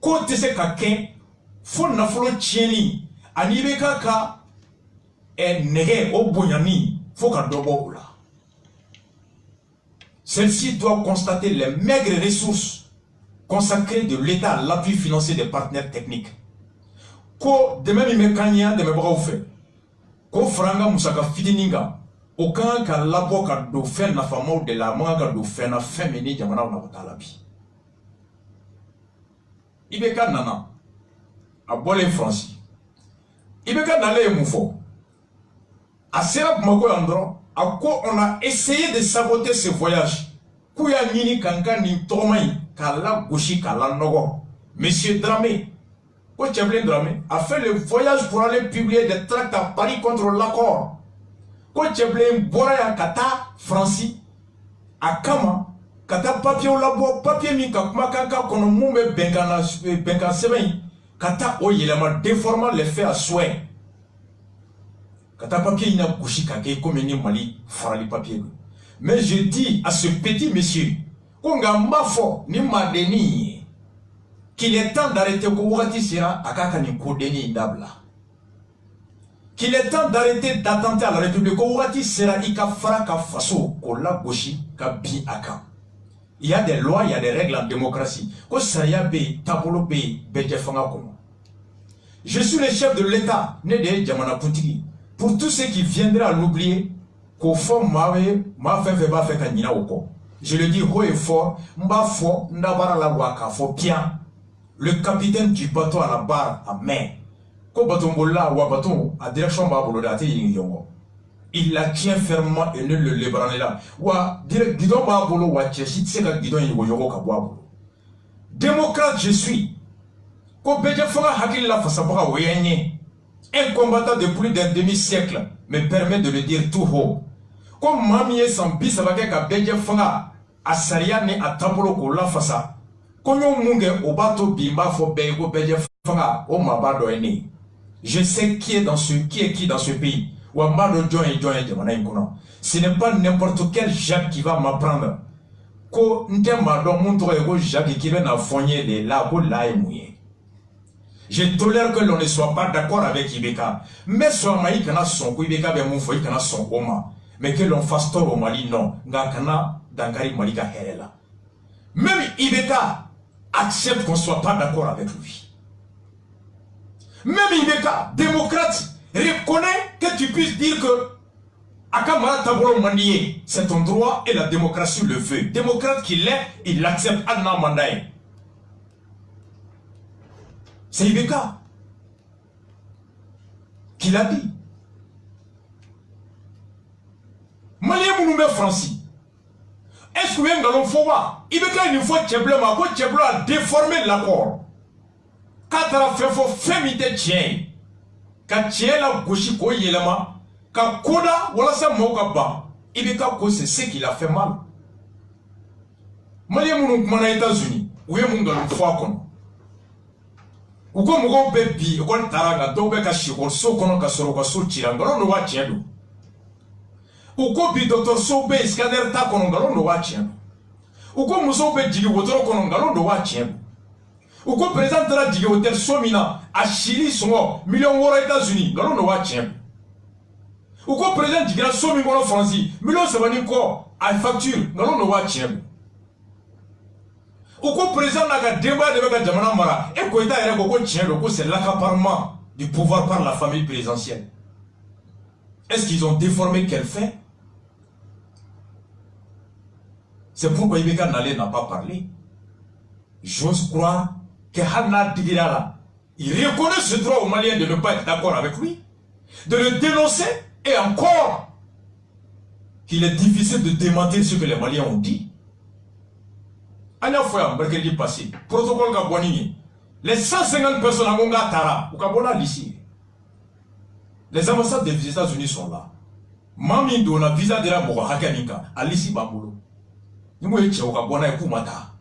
S1: ko te se ka ken, fo nafolo tieni, an Ibeka ka, nege o bonyani, fo ka dobo ou la. Celle-ci doit constater les maigres ressources consacrées de l'État à l'appui financier des partenaires techniques. Ko de même me kanya de me braufe. Ko franga musaka fitininga. aucun ka labo ka do fen na famo de la manga ka do fen na femini jamana na kotala bi ibeka nana a bolé France ibeka nalé mufo a sera mako andro a ko on a essayé de saboter ce voyage kuya nini kanka ni tomai kala goshi kala nogo monsieur Dramé ko Tcheblin Dramé a fait le voyage pour aller publier des tracts à Paris contre l'accord. Ko Tcheblin Boraya Kata Franci a Kama Kata papier au labo papier mi kakuma kanka kono mumbe benkan semaine Kata oyelama déformant les faits à souhait. Kata papier ina kushi kake comme ni Mali farali papier. Mais je dis à ce petit monsieur konga mafo ni madeni qu'il est temps d'arrêter Kouwati Sira à Kakani Kodeni Ndabla. Qu'il est temps d'arrêter d'attenter à la République Kouwati Sira Ika Faraka Faso Kola Goshi Kabi Aka. Il y a des lois, il y a des règles en démocratie. Ko Saria Be, Tabolo Be, Bedjefanga Komo. Je suis le chef de l'État, né de Djamana Puntigi. Pour tous ceux qui viendraient à l'oublier, qu'au fond, ma fait feba fait Kanina Oko. Je le dis haut et fort, mba fo, ndabara la waka, fo bien. Le capitaine du bateau à la barre à main. Ko bateau mbola ou bateau à direction babolo date yongo. Il la tient fermement et ne le l'ébranle là. Wa direct guidon babolo wa tchechi tseka guidon yongo kabwabo. Démocrate je suis. Ko beje fanga hakil la fasabara woyenye. Un combattant de plus d'un demi-siècle me permet de le dire tout haut. Comme mamie sans bis avec un beje fanga a saria ne a tabolo ko la fasa. Je sais qui est qui dans ce pays. Ce n'est pas n'importe quel Jacques qui va m'apprendre. Je tolère que l'on ne soit pas d'accord avec Ibeka. Mais soit Maïkana son Ibeka Bemoufo son Oma. Mais que l'on fasse tort au Mali, non. Ngakana Dankari Malika Herela. Même Ibeka accepte qu'on ne soit pas d'accord avec lui. Même Ibeka, démocrate, reconnaît que tu puisses dire que Akamara Tabolo Mandié, c'est ton droit et la démocratie le veut. Démocrate qu'il est, il l'accepte Anna Mandaï. C'est Ibeka qui l'a dit. Malien Mounoumé Francis. Est-ce que vous avez voir? Il veut qu'il faut que Tcheblo a déformé l'accord. Quand il a fait fémité tien, quand tien la gauche ko yelama, quand koda wala sa moka ba, il veut que c'est ce qu'il a fait mal. Malien Mounoumé mana États-Unis, où est mon gars le foie kon? Ou comme on peut bi, on taranga dobe ka shiko so kono ka soro ka so tiranga no wa tiendo. Ou comme bi docteur Sobe scanner ta kono ngalo no wa tiendo. Ou comme muso be jigi wotoro kono ngalo no wa tiendo. Ou comme président de la jigi hotel Somina a Chili songo million wora États-Unis ngalo no wa tiendo. Ou comme président jigi la Somi ngono France million sabani ko a facture ngalo no wa tiendo. Ou comme président n'a débat de la Jamana Mara, et qu'on a c'est l'accaparement du pouvoir par la famille présidentielle. Est-ce qu'ils ont déformé quel fait? C'est pourquoi Ibeka Nalé n'a pas parlé. J'ose croire que Hanna Digirala, il reconnaît ce droit aux Maliens de ne pas être d'accord avec lui, de le dénoncer, et encore qu'il est difficile de démentir ce que les Maliens ont dit. Mercredi passé, protocole Gabouani, les 150 personnes à Monga Tara, ou Kabona ici. Les ambassades des États-Unis sont là. Mami dona visa de la Moga Hakanika, à l'issue Bambolo. Nous avons dit au Kabona et Kumata.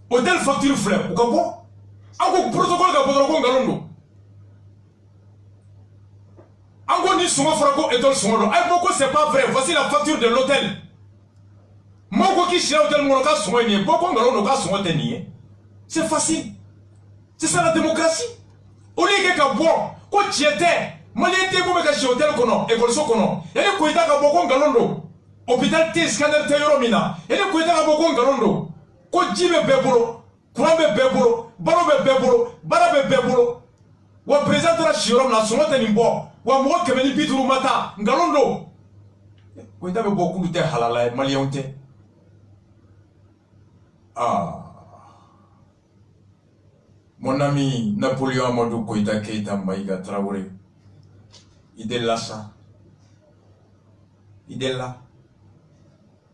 S1: Hôtel facture fleur, ou Kabo, un protocole Gabon Galondo. Ango ni Songo Franco et Dol Songo. Beaucoup c'est pas vrai, voici la facture de l'hôtel. C'est facile. C'est ça la démocratie. Au lieu que quand tu étais, Malien était comme un hôtel kono, école sokono. Et le Kouita Kaboko Galondo. Hôpital T scanner Tayoromina. Et le Kouita Kaboko Galondo. Kodjibe Bebolo, Kouabe Bebolo, Barobe Bebolo, Barabe Bebolo. Ou président de la Chirom, la Sonote Nimbo. wa mo kemeni bituru mata ngalondo ko itabe beaucoup de halala malionte mon ami Napoléon Amadou Koïta Keïta Maïga Traoré il est là ça il est là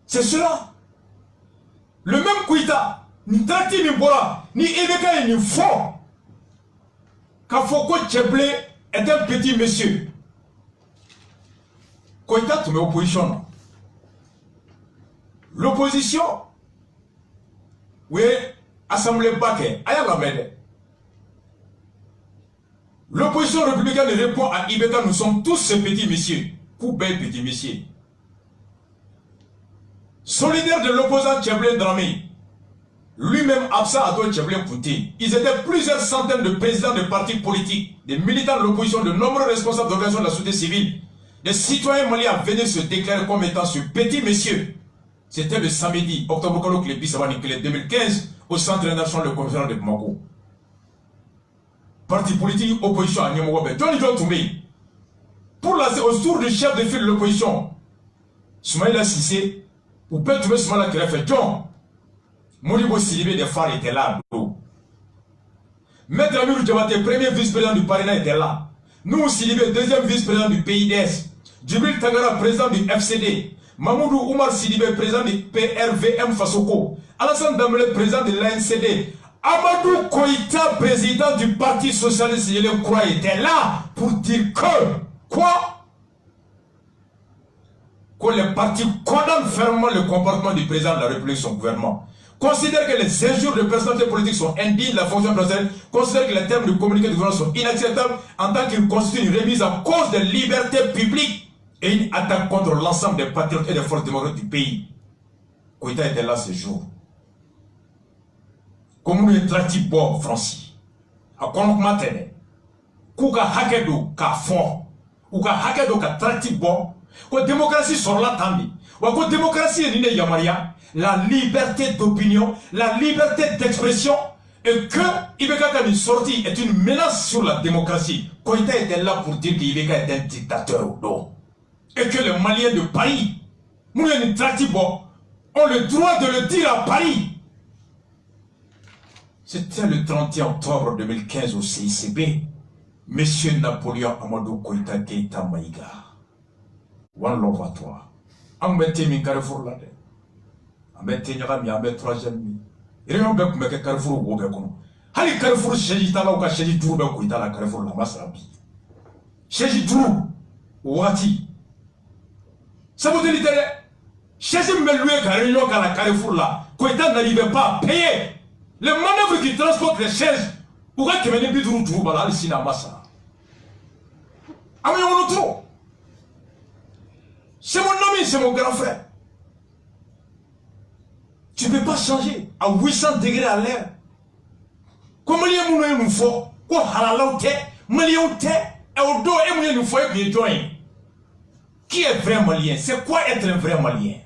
S1: c'est cela le même Koïta ni tracti ni bora ni Ebeka ni fort Kafoko Tcheblé est un petit monsieur. Koïta, tu mets opposition. L'opposition, oui, Assemblée Baké, aïe la mène. L'opposition républicaine répond à Ibeka, nous sommes tous ces petits messieurs. Poubelle petits messieurs. Solidaire de l'opposant Tcheblé Dramé, lui-même Absa Ado Tcheblé Kouté, ils étaient plusieurs centaines de présidents de partis politiques, des militants de l'opposition, de nombreux responsables d'organisations de la société civile, des citoyens maliens à venir se déclarer comme étant ce petit monsieur. C'était le samedi, octobre 2015, au centre national de conférence de Bamako. Parti politique, opposition à Niamouabe, Johnny John Toumé. Pour au tour du chef de file de l'opposition, Soumaïla Sissé, ou peut trouver Soumaïla qui a fait John. Modibo Sidibé des phares était là. Maître Amirou Diabaté, premier vice-président du Parina, était là. Nous Sidibé, deuxième vice-président du PIDS. Djibril Tangara, président du FCD. Mamoudou Oumar Sidibé, président du PRVM Fasoko. Alassane Dambélé, président de l'ANCD. Amadou Koïta, président du Parti Socialiste, je le crois, était là pour dire que, quoi? Que les partis condamnent fermement le comportement du président de la République, son gouvernement. Considère que les injures de personnalités politiques sont indignes de la fonction présidentielle, considère que les termes de communiqué de gouvernement sont inacceptables en tant qu'ils constituent une remise en cause des libertés publiques et une attaque contre l'ensemble des patriotes et des forces démocratiques du pays. Koïta était là ce jour. Comme nous est tracti bon, Francis. À Konok Matene. Kouka Hakedo, ka fort. Ou ka Hakedo, ka tracti bon. Ko démocratie sur la tambi. Ou ko démocratie est nine Yamaria. La liberté d'opinion, la liberté d'expression, et que Ibeka Kani sorti est une menace sur la démocratie. Koïta était là pour dire qu'Ibeka est un dictateur. Et que les Maliens de Paris, ont le droit de le dire à Paris. C'était le 31 octobre 2015 au CICB. Monsieur Napoléon Amadou Koïta Keïta Maïga. One love à toi. Ambete mi Carrefour là. Ambete nyagami ambete troisième mi. Réunion bek meke Carrefour wo bek kono. Hali Carrefour cheji tala ka cheji tour bek Koïta la Carrefour la masrabi. Cheji tour wati. Ça vous dit cheji me louer ka réunion ka la Carrefour là. Koïta n'arrivait pas à payer. Les manœuvres qui transportent les chaises, pourquoi tu m'as dit tout le balal ici dans Massa? Ah mais on le trouve. C'est mon ami, c'est mon grand frère. Tu ne peux pas changer à 800 degrés à l'air. Comment les gens nous font? Quoi halalote, maliote, et au dos et nous faut bien joindre. Qui est vrai malien? C'est quoi être un vrai malien?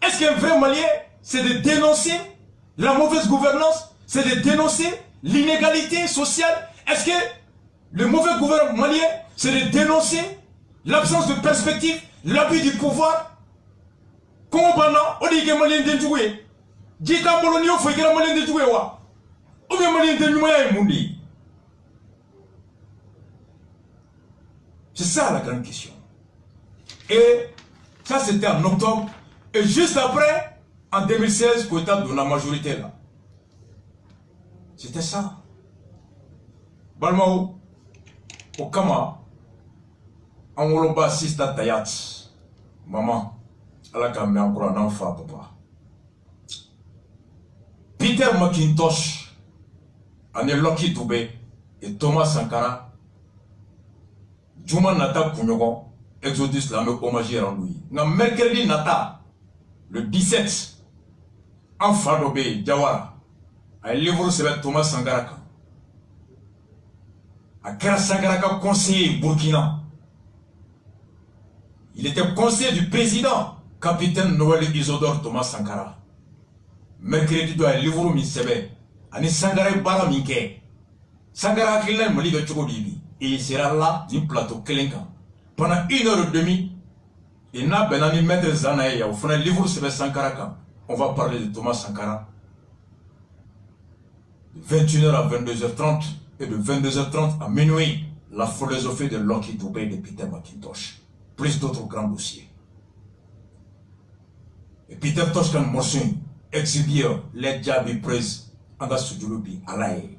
S1: Est-ce qu'un vrai malien, c'est de dénoncer la mauvaise gouvernance, c'est de dénoncer l'inégalité sociale? Est-ce que le mauvais gouvernement malien, c'est de dénoncer l'absence de perspective, l'abus du pouvoir? Comment on dit que malien de jouer? Dit qu'en Bologna, il faut que le malien de jouer. Ou bien malien de jouer. C'est ça la grande question. Et ça, c'était en octobre. Et juste après, en 2016, Koïta donne la majorité là. C'était ça. Balmao, au Kama, en Woloba, Sista Tayat, maman, elle a quand même encore un enfant, papa. Peter McIntosh, Anne Loki Toubé et Thomas Sankara, Juma Nata Kounyogon, Exodus la me hommage rendu. Na mercredi Nata, le 17, en Fadobé, Diawara, à livre c'est Thomas Sangaraka. À Kera Sangaraka, conseiller Burkina. Il était conseiller du président, capitaine Noël Isodore Thomas Sankara. Mercredi doit livre mi sebe. Ani Sangara bara minke. Sangara kilna mali be choko bibi. Et il sera là, du plateau Kelenka. Pendant 1h30, il n'a pas de maître Zanaïa. Au fond, le livre se met Sankara. On va parler de Thomas Sankara. De 21h à 22h30 et de 22h30 à minuit, la philosophie de Lucky Dubé de Peter McIntosh. Plus d'autres grands dossiers. Et Peter Tosh kan morsun exhibit les Jabi Press anda sujulubi alaye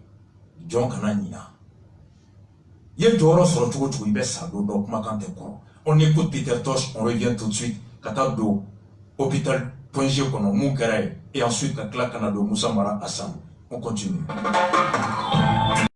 S1: John Kananina. Yel Joro sur le tour de Ibessa donc Makante Koro. On écoute Peter Tosh, on revient tout de suite. Katado hôpital.g kono Mounkere et ensuite Kakla Kanado Moussa Mara Assam. On continue.